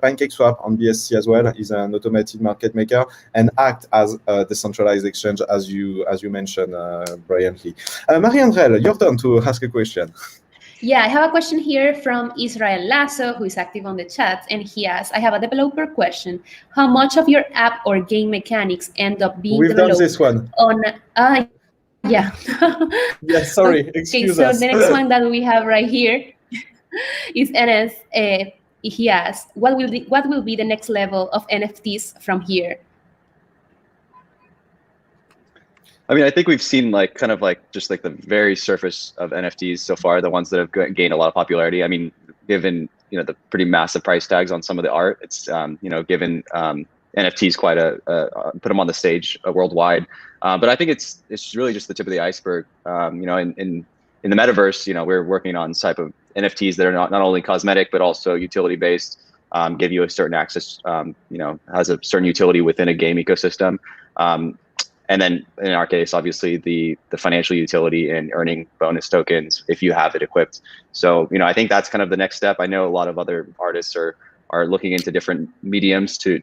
PancakeSwap on BSC as well, is an automated market maker, and act as a decentralized exchange, as you mentioned brilliantly. Marie-Andrelle, your turn to ask a question. Yeah, I have a question here from Israel Lasso, who is active on the chat, and he asks, I have a developer question. How much of your app or game mechanics end up being developed done this one. On... yeah. Yeah, sorry, excuse us. us. The next one that we have right here is NS. He asks, what will be the next level of NFTs from here? I mean, I think we've seen just the very surface of NFTs so far, the ones that have gained a lot of popularity. I mean, given the pretty massive price tags on some of the art, it's given NFTs quite put them on the stage worldwide. But I think it's really just the tip of the iceberg. In the metaverse, we're working on type of NFTs that are not only cosmetic but also utility based. Give you a certain access, has a certain utility within a game ecosystem. And then in our case, obviously the financial utility and earning bonus tokens if you have it equipped. So, I think that's kind of the next step. I know a lot of other artists are looking into different mediums to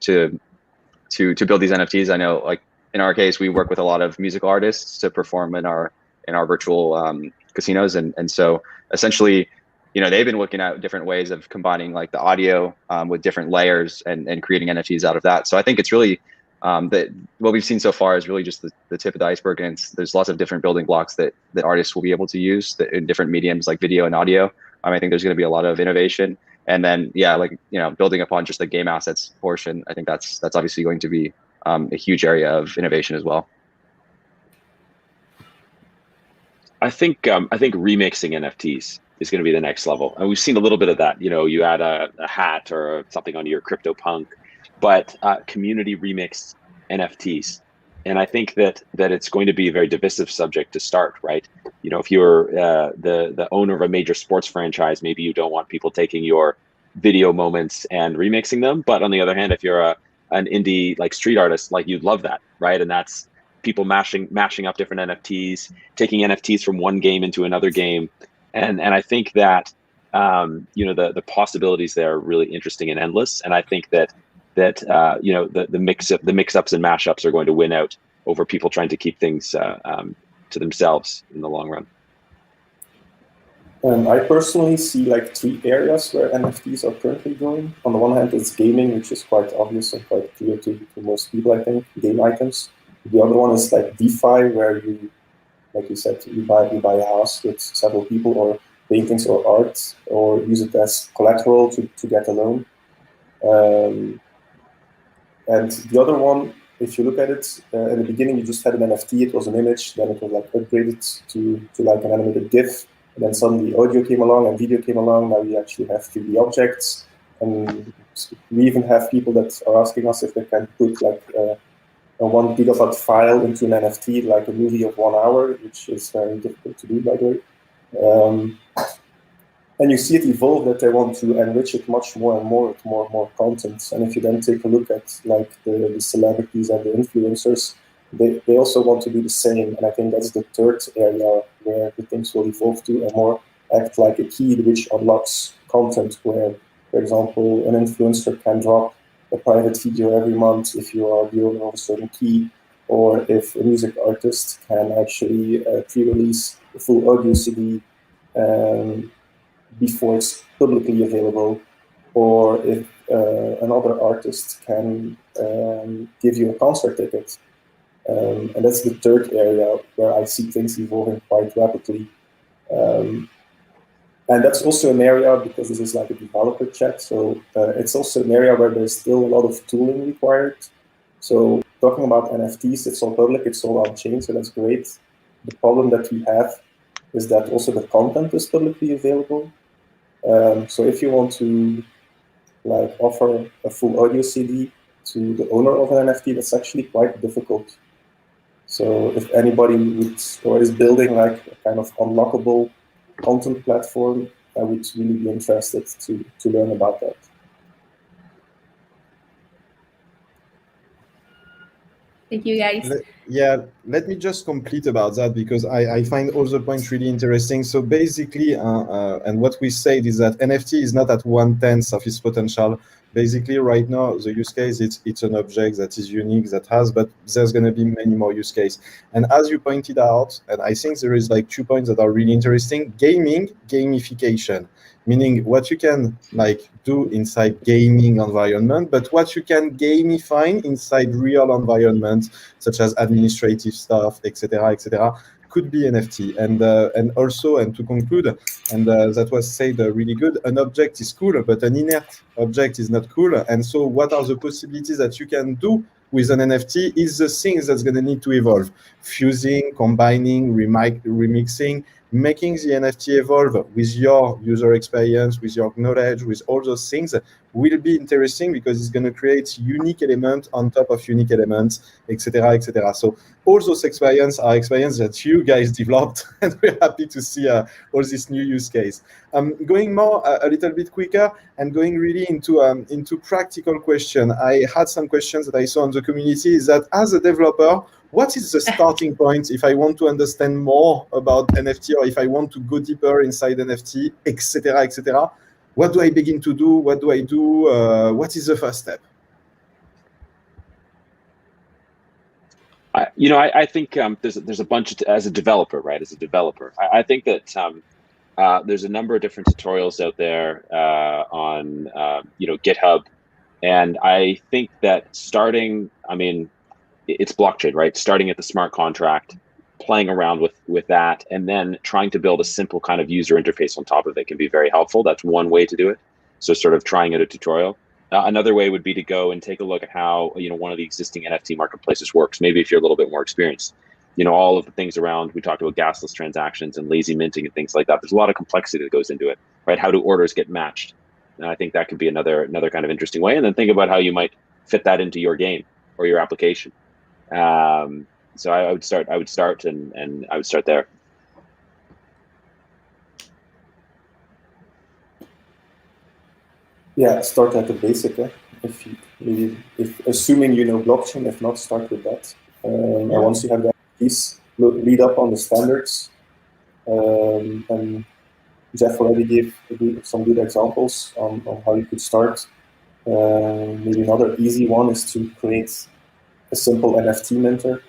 build these NFTs. I know, like in our case, we work with a lot of musical artists to perform in our virtual casinos. And so essentially, they've been looking at different ways of combining like the audio with different layers and creating NFTs out of that. So I think it's really, that what we've seen so far is really just the tip of the iceberg, and there's lots of different building blocks that artists will be able to use in different mediums like video and audio. I think there's going to be a lot of innovation, and then building upon just the game assets portion. I think that's obviously going to be a huge area of innovation as well. I think remixing NFTs is going to be the next level, and we've seen a little bit of that. You add a hat or something onto your CryptoPunk. But community remixed NFTs, and I think that it's going to be a very divisive subject to start, right? If you're the owner of a major sports franchise, maybe you don't want people taking your video moments and remixing them. But on the other hand, if you're an indie like street artist, like you'd love that, right? And that's people mashing up different NFTs, taking NFTs from one game into another game, and I think that the possibilities there are really interesting and endless, and I think that the mix-ups and mashups are going to win out over people trying to keep things to themselves in the long run. I personally see like three areas where NFTs are currently going. On the one hand, it's gaming, which is quite obvious and quite clear to most people, I think, game items. The other one is like DeFi, where you, like you said, you buy a house with several people, or paintings or art, or use it as collateral to get a loan. And the other one, if you look at it, in the beginning you just had an NFT, it was an image, then it was like upgraded to like an animated GIF, and then suddenly audio came along and video came along. Now we actually have 3D objects, and we even have people that are asking us if they can put like a 1 gigabyte file into an NFT, like a movie of 1 hour, which is very difficult to do, by the way. And you see it evolve, that they want to enrich it much more and more with more and more content. And if you then take a look at like the celebrities and the influencers, they also want to do the same. And I think that's the third area where the things will evolve to, and more act like a key which unlocks content, where, for example, an influencer can drop a private video every month if you are the owner of a certain key, or if a music artist can actually pre-release a full audio CD before it's publicly available, or if another artist can give you a concert ticket. And that's the third area where I see things evolving quite rapidly. And that's also an area, because this is like a developer chat, so it's also an area where there's still a lot of tooling required. So talking about NFTs, it's all public, it's all on chain, so that's great. The problem that we have is that also the content is publicly available. So if you want to like offer a full audio CD to the owner of an NFT, that's actually quite difficult. So if anybody would or is building like a kind of unlockable content platform, I would really be interested to learn about that. Thank you, guys. Let me just complete about that, because I find all the points really interesting. So basically, and what we said is that NFT is not at 1/10 of its potential. Basically, right now, the use case, it's an object that is unique, but there's going to be many more use cases. And as you pointed out, and I think there is like 2 points that are really interesting: gamification, meaning what you can like do inside gaming environment, but what you can gamify inside real environments, such as administrative stuff, etc., could be NFT. And also, and to conclude, and that was said really good, an object is cool, but an inert object is not cool. And so what are the possibilities that you can do with an NFT is the things that's going to need to evolve: fusing, combining, remixing, making the NFT evolve with your user experience, with your knowledge, with all those things will be interesting, because it's going to create unique elements on top of unique elements, etc., etc. So all those experiences are experiences that you guys developed, and we're happy to see all this new use case. Going more a little bit quicker and going really into practical question. I had some questions that I saw on the community. Is that as a developer, what is the starting point if I want to understand more about NFT, or if I want to go deeper inside NFT, etc., etc.? What do I begin to do? What do I do? What is the first step? I think there's a bunch as a developer, right? As a developer, I think that there's a number of different tutorials out there on GitHub, and I think that it's blockchain, right? Starting at the smart contract, playing around with that, and then trying to build a simple kind of user interface on top of it can be very helpful. That's one way to do it. So sort of trying out a tutorial. Another way would be to go and take a look at how one of the existing NFT marketplaces works. Maybe if you're a little bit more experienced, all of the things around, we talked about gasless transactions and lazy minting and things like that. There's a lot of complexity that goes into it, right? How do orders get matched? And I think that could be another kind of interesting way. And then think about how you might fit that into your game or your application. So I would start and I would start there. Yeah, start at the basic. If assuming you know blockchain, if not, start with that. And once you have that piece, read up on the standards. And Jeff already gave some good examples on how you could start. Maybe another easy one is to create a simple NFT minter.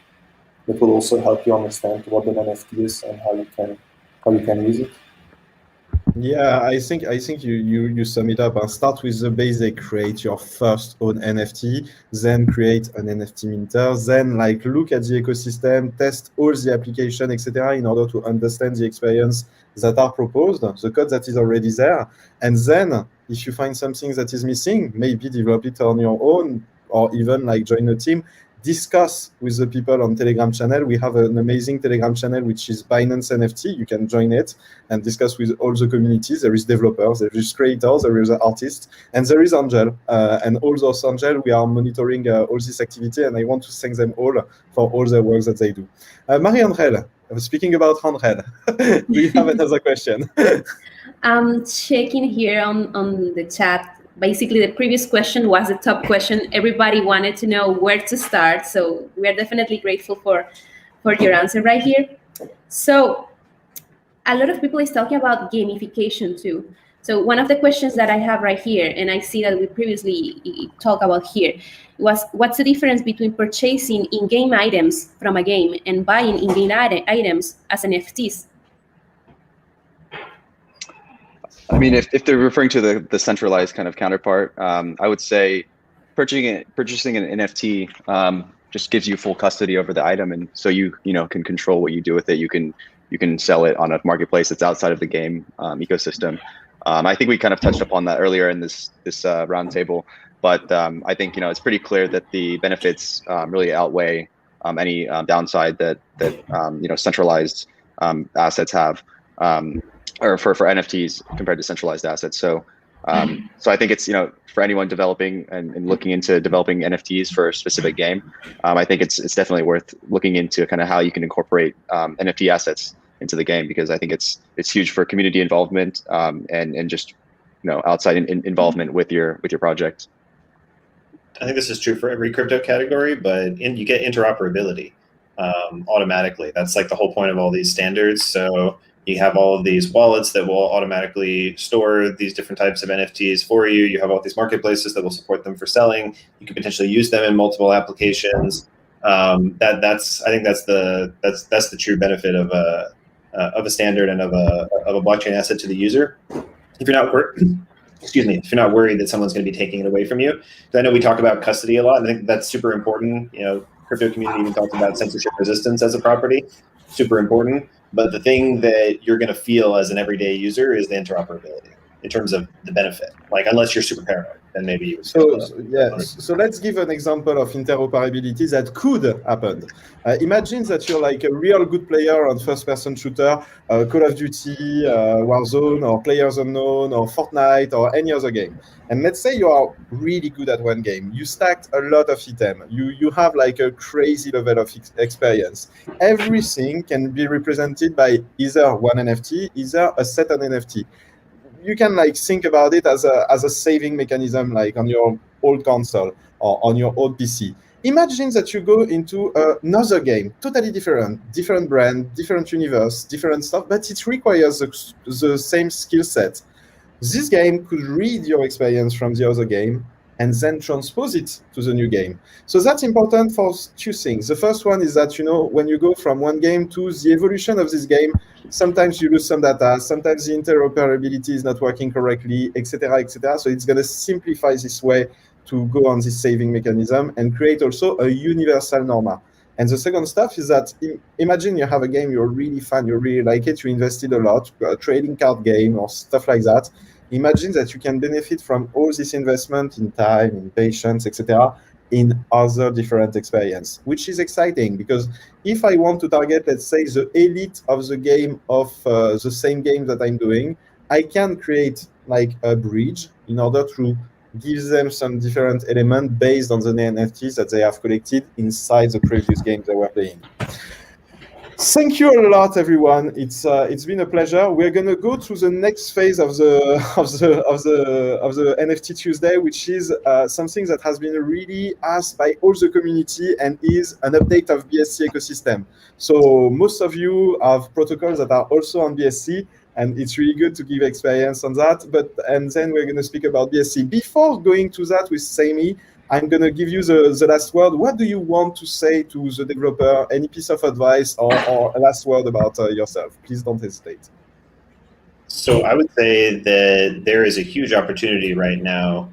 That will also help you understand what an NFT is and how you can use it. Yeah, I think you sum it up. Start with the basic: create your first own NFT, then create an NFT minter, then look at the ecosystem, test all the application, etc., in order to understand the experience that are proposed, the code that is already there, and then if you find something that is missing, maybe develop it on your own, or even join a team. Discuss with the people on Telegram channel. We have an amazing Telegram channel, which is Binance NFT. You can join it and discuss with all the communities. There is developers, there is creators, there is artists, and there is Angel. And all those Angel, we are monitoring all this activity, and I want to thank them all for all the work that they do. Marie-Angel, speaking about Angel, do you have another question? I'm checking here on the chat. Basically, the previous question was the top question. Everybody wanted to know where to start. So we are definitely grateful for your answer right here. So a lot of people is talking about gamification too. So one of the questions that I have right here, and I see that we previously talked about here, was what's the difference between purchasing in-game items from a game and buying in-game items as NFTs? I mean, if they're referring to the centralized kind of counterpart, I would say purchasing an NFT just gives you full custody over the item, and so you can control what you do with it. You can sell it on a marketplace that's outside of the game ecosystem. I think we kind of touched upon that earlier in this roundtable. But I think it's pretty clear that the benefits really outweigh any downside that centralized assets have, or for NFTs compared to centralized assets. So I think it's for anyone developing and looking into developing NFTs for a specific game, I think it's definitely worth looking into kind of how you can incorporate NFT assets into the game, because I think it's huge for community involvement and just outside involvement with your project. I think this is true for every crypto category, but you get interoperability automatically. That's like the whole point of all these standards. So you have all of these wallets that will automatically store these different types of NFTs for you. You have all these marketplaces that will support them for selling. You can potentially use them in multiple applications. I think that's the true benefit of a standard and of a blockchain asset to the user. If you're not if you're not worried that someone's going to be taking it away from you. I know we talk about custody a lot, and I think that's super important. Crypto community even talks about censorship resistance as a property, super important. But the thing that you're going to feel as an everyday user is the interoperability in terms of the benefit. Like, unless you're super paranoid, then maybe you would. So let's give an example of interoperability that could happen. Imagine that you're like a real good player on first-person shooter, Call of Duty, Warzone, or PlayerUnknown, or Fortnite, or any other game. And let's say you are really good at one game. You stacked a lot of items. You have like a crazy level of experience. Everything can be represented by either one NFT, either a set of NFT. You can like think about it as a saving mechanism, like on your old console or on your old PC. Imagine that you go into another game, totally different brand, different universe, different stuff, but it requires the same skill set. This game could read your experience from the other game and then transpose it to the new game. So that's important for two things. The first one is that, when you go from one game to the evolution of this game, sometimes you lose some data, sometimes the interoperability is not working correctly, etc., etc. So it's going to simplify this way to go on this saving mechanism and create also a universal norma. And the second stuff is that imagine you have a game you're really fan, you really like it, you invested a lot, a trading card game or stuff like that. Imagine that you can benefit from all this investment in time, in patience, etc., in other different experience, which is exciting, because if I want to target, let's say, the elite of the game of the same game that I'm doing, I can create like a bridge in order to give them some different element based on the NFTs that they have collected inside the previous games they were playing. Thank you a lot, everyone. It's been a pleasure. We're gonna go to the next phase of the NFT Tuesday, which is something that has been really asked by all the community and is an update of BSC ecosystem. So most of you have protocols that are also on BSC, and it's really good to give experience on that. And then we're gonna speak about BSC. Before going to that with Sami, I'm going to give you the last word. What do you want to say to the developer? Any piece of advice or a last word about yourself? Please don't hesitate. So I would say that there is a huge opportunity right now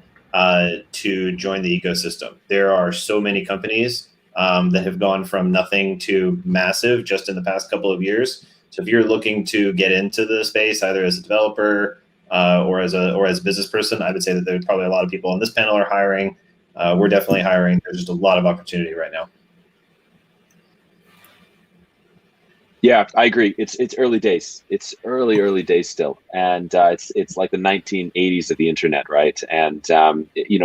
to join the ecosystem. There are so many companies that have gone from nothing to massive just in the past couple of years. So if you're looking to get into the space, either as a developer or as a business person, I would say that there's probably a lot of people on this panel are hiring. We're definitely hiring. There's just a lot of opportunity right now. Yeah, I agree. It's early days. It's early days still, and it's like the 1980s of the internet, right? And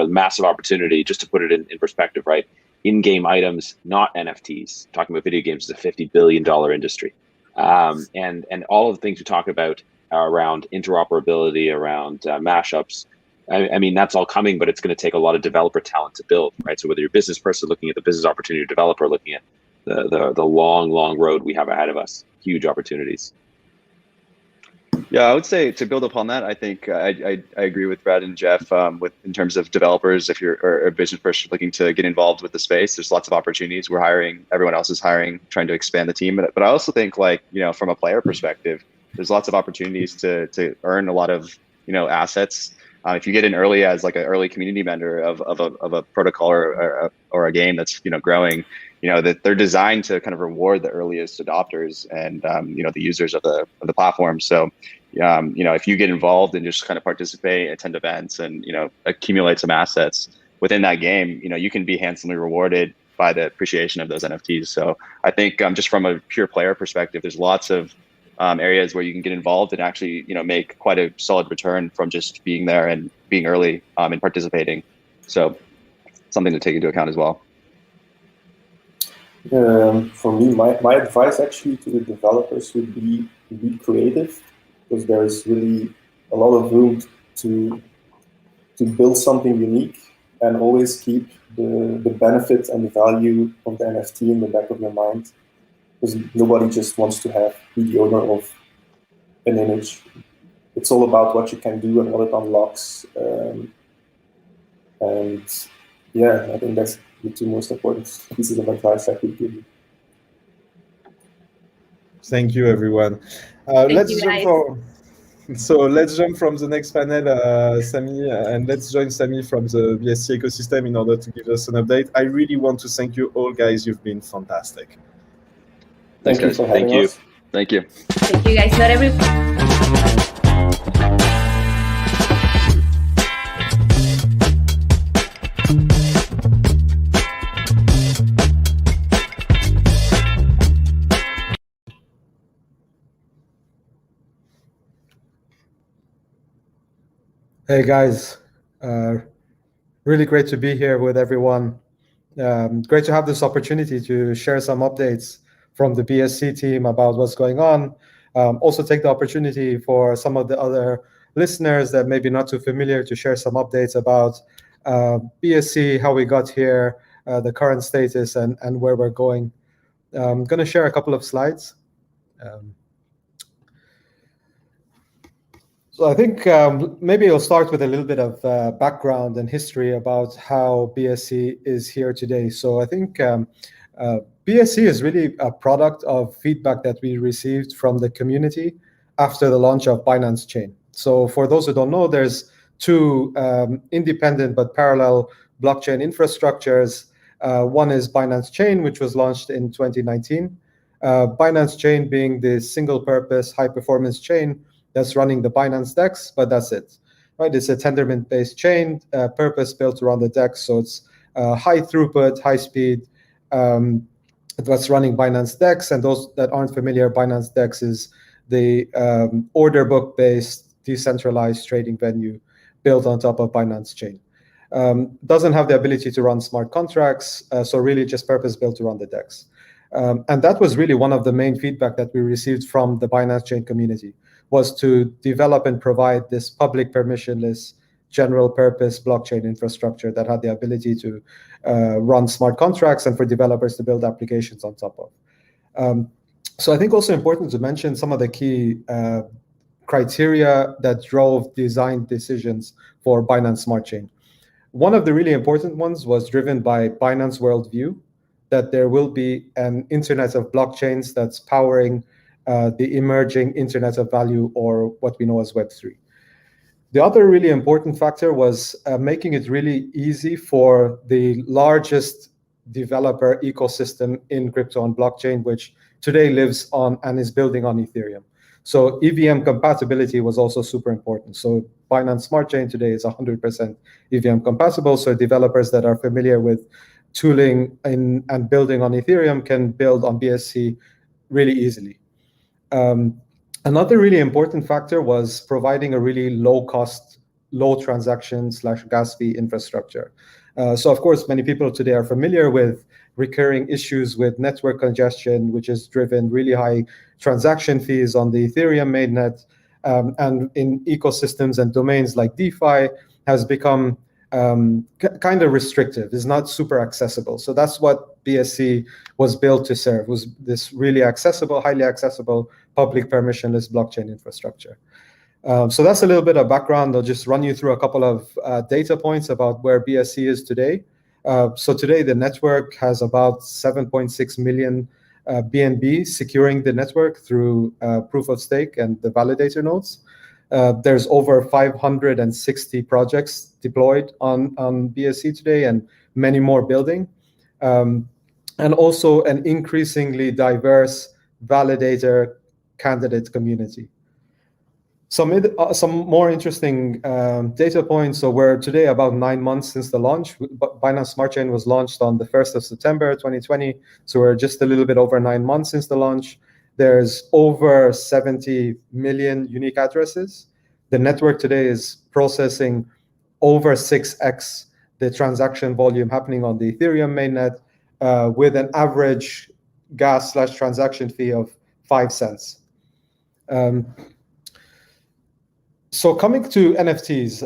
massive opportunity. Just to put it in perspective, right? In-game items, not NFTs. Talking about video games is a $50 billion industry, and all of the things we talk about around interoperability, around mashups. I mean, that's all coming, but it's going to take a lot of developer talent to build, right? So whether you're a business person looking at the business opportunity, or developer looking at the long road we have ahead of us, huge opportunities. Yeah, I would say to build upon that, I think I agree with Brad and Jeff in terms of developers. If you're a business person looking to get involved with the space, there's lots of opportunities. We're hiring, everyone else is hiring, trying to expand the team. But I also think, like, from a player perspective, there's lots of opportunities to earn a lot of assets. If you get in early as like an early community member of a protocol or a game that's growing, that they're designed to kind of reward the earliest adopters and the users of the platform. So if you get involved and just kind of participate, attend events, and accumulate some assets, within that game, you can be handsomely rewarded by the appreciation of those NFTs. So I think just from a pure player perspective, there's lots of areas where you can get involved and actually, make quite a solid return from just being there and being early and participating. So something to take into account as well. For me, my advice actually to the developers would be creative, because there is really a lot of room to build something unique, and always keep the benefit and the value of the NFT in the back of your mind, because nobody just wants to be the owner of an image. It's all about what you can do and what it unlocks. And yeah, I think that's the two most important pieces of advice I could give you. Thank you, everyone. Let's jump from the next panel, Sami, and let's join Sami from the BSC ecosystem in order to give us an update. I really want to thank you all, guys. You've been fantastic. Thank you for having us. Thank you. Thank you, guys. Not every. Hey guys, really great to be here with everyone. Great to have this opportunity to share some updates from the BSC team about what's going on. Also take the opportunity for some of the other listeners that may be not too familiar to share some updates about BSC, how we got here, the current status, and where we're going. I'm going to share a couple of slides. So I think maybe I'll start with a little bit of background and history about how BSC is here today. So I think BSC is really a product of feedback that we received from the community after the launch of Binance Chain. So for those who don't know, there's two independent but parallel blockchain infrastructures. One is Binance Chain, which was launched in 2019. Binance Chain being the single-purpose, high-performance chain that's running the Binance DEX, but that's it, right? It's a Tendermint-based chain, purpose-built around the DEX, so it's high throughput, high speed. That's running Binance DEX, and those that aren't familiar, Binance DEX is the order book-based decentralized trading venue built on top of Binance Chain. Doesn't have the ability to run smart contracts, so really just purpose-built to run the DEX. And that was really one of the main feedback that we received from the Binance Chain community, was to develop and provide this public permissionless general purpose blockchain infrastructure that had the ability to run smart contracts and for developers to build applications on top of. So I think also important to mention some of the key criteria that drove design decisions for Binance Smart Chain. One of the really important ones was driven by Binance worldview, that there will be an internet of blockchains that's powering the emerging internet of value, or what we know as Web3. The other really important factor was making it really easy for the largest developer ecosystem in crypto and blockchain, which today lives on and is building on Ethereum. So EVM compatibility was also super important. So Binance Smart Chain today is 100% EVM compatible. So developers that are familiar with tooling and building on Ethereum can build on BSC really easily. Another really important factor was providing a really low-cost, low transaction / gas fee infrastructure. So of course, many people today are familiar with recurring issues with network congestion, which has driven really high transaction fees on the Ethereum mainnet, and in ecosystems and domains like DeFi has become kind of restrictive, is not super accessible. So that's what BSC was built to serve, was this really accessible, highly accessible, public permissionless blockchain infrastructure. So that's a little bit of background. I'll just run you through a couple of data points about where BSC is today. So today the network has about 7.6 million BNB securing the network through proof of stake and the validator nodes. There's over 560 projects deployed on BSC today, and many more building. And also an increasingly diverse validator candidate community. Some more interesting data points. So we're today about 9 months since the launch. Binance Smart Chain was launched on the 1st of September 2020. So we're just a little bit over 9 months since the launch. There's over 70 million unique addresses. The network today is processing over 6x the transaction volume happening on the Ethereum mainnet, with an average gas/transaction fee of 5 cents. So coming to NFTs,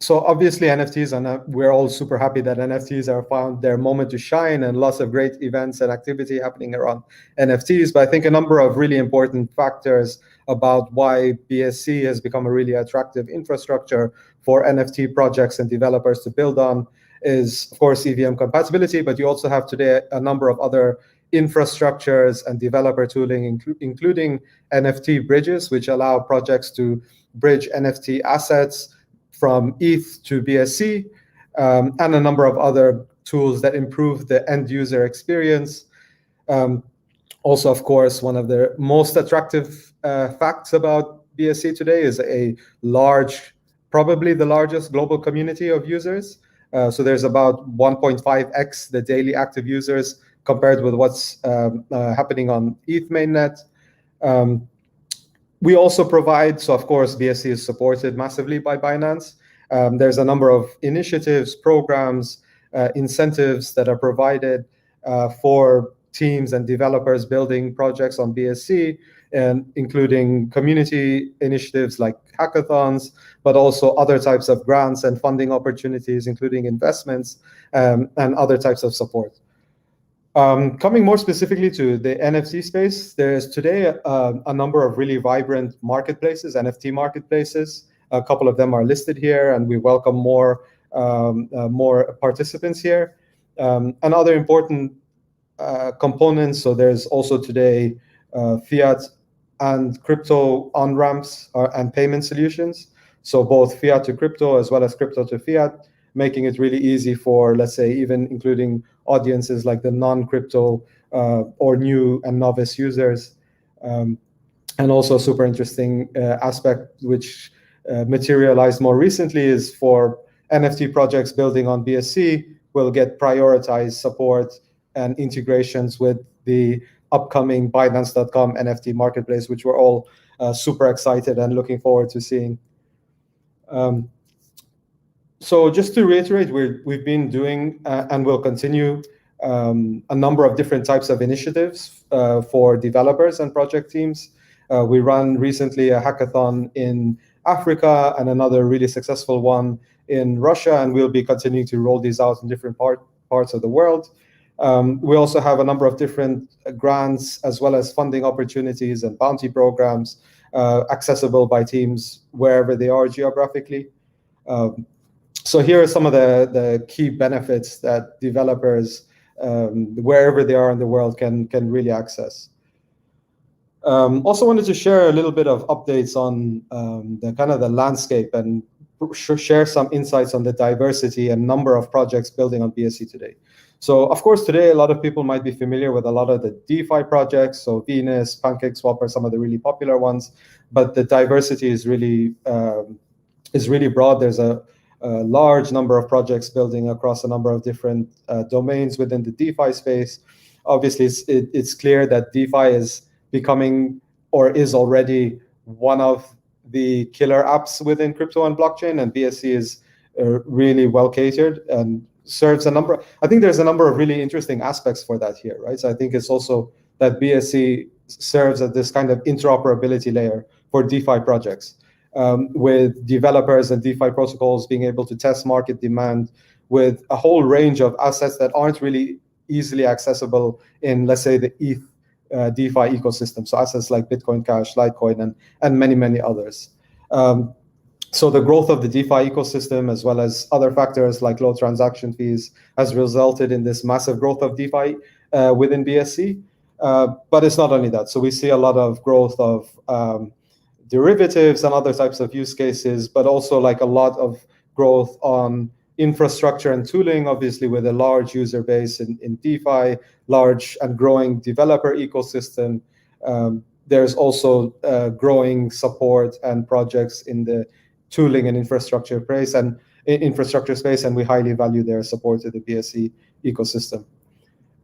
so obviously NFTs, and we're all super happy that NFTs are found their moment to shine, and lots of great events and activity happening around NFTs. But I think a number of really important factors about why BSC has become a really attractive infrastructure for NFT projects and developers to build on is, of course, EVM compatibility, but you also have today a number of other infrastructures and developer tooling, including NFT bridges, which allow projects to bridge NFT assets from ETH to BSC, and a number of other tools that improve the end user experience. Also, of course, one of the most attractive facts about BSC today is a large, probably the largest global community of users. So there's about 1.5x the daily active users compared with what's happening on ETH mainnet. We also provide, so of course, BSC is supported massively by Binance. There's a number of initiatives, programs, incentives that are provided for teams and developers building projects on BSC, and including community initiatives like hackathons, but also other types of grants and funding opportunities, including investments, and other types of support. Coming more specifically to the NFT space, there's today a number of really vibrant marketplaces, NFT marketplaces. A couple of them are listed here, and we welcome more participants here. And other important components, so there's also today fiat and crypto on-ramps and payment solutions. So both fiat to crypto as well as crypto to fiat, making it really easy for, let's say, even including audiences like the non-crypto or new and novice users. And also a super interesting aspect which materialized more recently is for NFT projects building on BSC will get prioritized support and integrations with the upcoming Binance.com NFT marketplace, which we're all super excited and looking forward to seeing. So just to reiterate, we've been doing and will continue a number of different types of initiatives for developers and project teams. We ran recently a hackathon in Africa and another really successful one in Russia, and we'll be continuing to roll these out in different parts of the world. We also have a number of different grants as well as funding opportunities and bounty programs accessible by teams wherever they are geographically. So here are some of the key benefits that developers, wherever they are in the world, can really access. Also wanted to share a little bit of updates on the kind of the landscape and share some insights on the diversity and number of projects building on BSC today. So of course, today, a lot of people might be familiar with a lot of the DeFi projects. So Venus, PancakeSwap are some of the really popular ones, but the diversity is really broad. There's a large number of projects building across a number of different domains within the DeFi space. Obviously, it's clear that DeFi is becoming or is already one of the killer apps within crypto and blockchain, and BSC is really well catered and serves a number. I think there's a number of really interesting aspects for that here, right? So I think it's also that BSC serves as this kind of interoperability layer for DeFi projects, with developers and DeFi protocols being able to test market demand with a whole range of assets that aren't really easily accessible in, let's say, the ETH DeFi ecosystem. So assets like Bitcoin Cash, Litecoin, and many, many others. So the growth of the DeFi ecosystem, as well as other factors like low transaction fees, has resulted in this massive growth of DeFi within BSC. But it's not only that. So we see a lot of growth of derivatives and other types of use cases, but also like a lot of growth on infrastructure and tooling, obviously with a large user base in DeFi, large and growing developer ecosystem, there's also growing support and projects in the tooling and infrastructure space, and we highly value their support to the BSC ecosystem.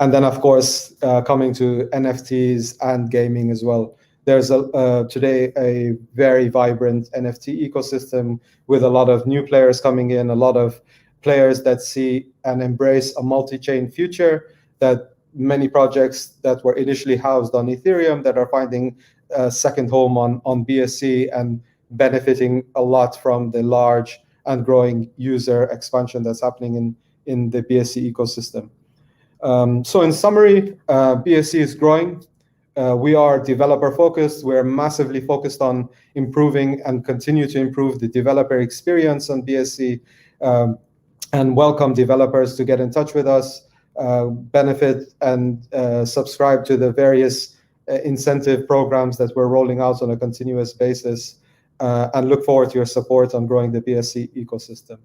And then, of course, coming to NFTs and gaming as well. There's today a very vibrant NFT ecosystem with a lot of new players coming in, a lot of players that see and embrace a multi-chain future, that many projects that were initially housed on Ethereum that are finding a second home on BSC and benefiting a lot from the large and growing user expansion that's happening in the BSC ecosystem. So in summary, BSC is growing. We are developer focused. We're massively focused on improving and continue to improve the developer experience on BSC, and welcome developers to get in touch with us, benefit and subscribe to the various incentive programs that we're rolling out on a continuous basis, and look forward to your support on growing the BSC ecosystem.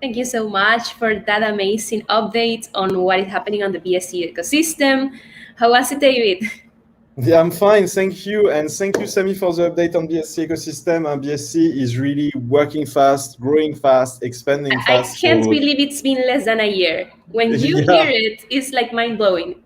Thank you so much for that amazing update on what is happening on the BSC ecosystem. How was it, David? Yeah, I'm fine, thank you. And thank you, Sami, for the update on BSC ecosystem. And BSC is really working fast, growing fast, expanding fast. I can't believe it's been less than a year. When you hear it, it's like mind-blowing.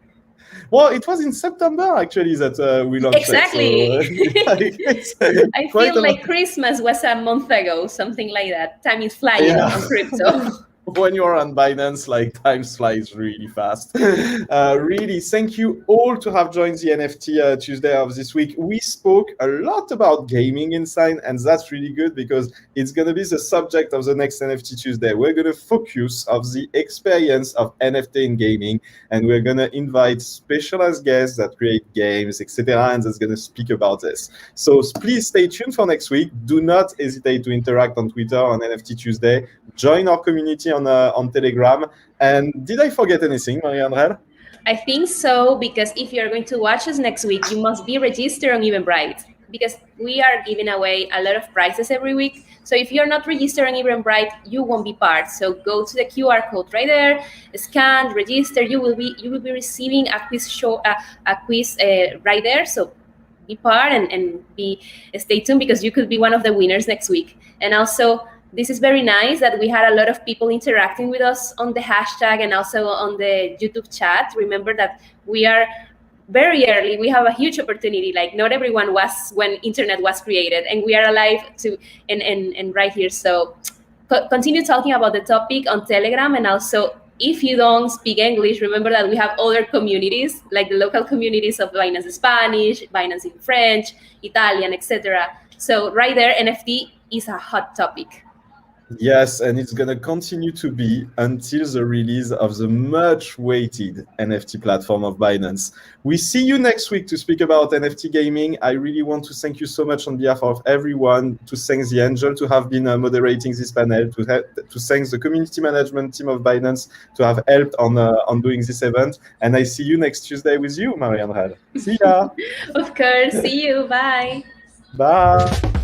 Well, it was in September, actually, that we launched exactly. it. So, I feel like Christmas was a month ago, something like that. Time is flying on crypto. When you're on Binance, like time flies really fast. Really, thank you all to have joined the NFT Tuesday of this week. We spoke a lot about gaming inside, and that's really good because it's going to be the subject of the next NFT Tuesday. We're going to focus on the experience of NFT in gaming, and we're going to invite specialized guests that create games, etc., and that's going to speak about this. So please stay tuned for next week. Do not hesitate to interact on Twitter on NFT Tuesday. Join our community on Telegram. And did I forget anything, Maria-Andrea? I think so, because if you're going to watch us next week, you must be registered on Eventbrite, because we are giving away a lot of prizes every week. So if you're not registered on Eventbrite, you won't be part. So go to the QR code right there, scan, register. You will be receiving a quiz right there. So be part and stay tuned, because you could be one of the winners next week. And also, this is very nice that we had a lot of people interacting with us on the hashtag and also on the YouTube chat. Remember that we are very early. We have a huge opportunity. Like, not everyone was when internet was created, and we are alive and right here. So continue talking about the topic on Telegram. And also, if you don't speak English, remember that we have other communities, like the local communities of Binance Spanish, Binance in French, Italian, etc. So right there, NFT is a hot topic. Yes, and it's going to continue to be until the release of the much-awaited NFT platform of Binance. We see you next week to speak about NFT gaming. I really want to thank you so much on behalf of everyone, to thank the Angel to have been moderating this panel, to thank the community management team of Binance to have helped on doing this event. And I see you next Tuesday with you, Maria-Andrea. See ya! Of course, see you, bye! Bye!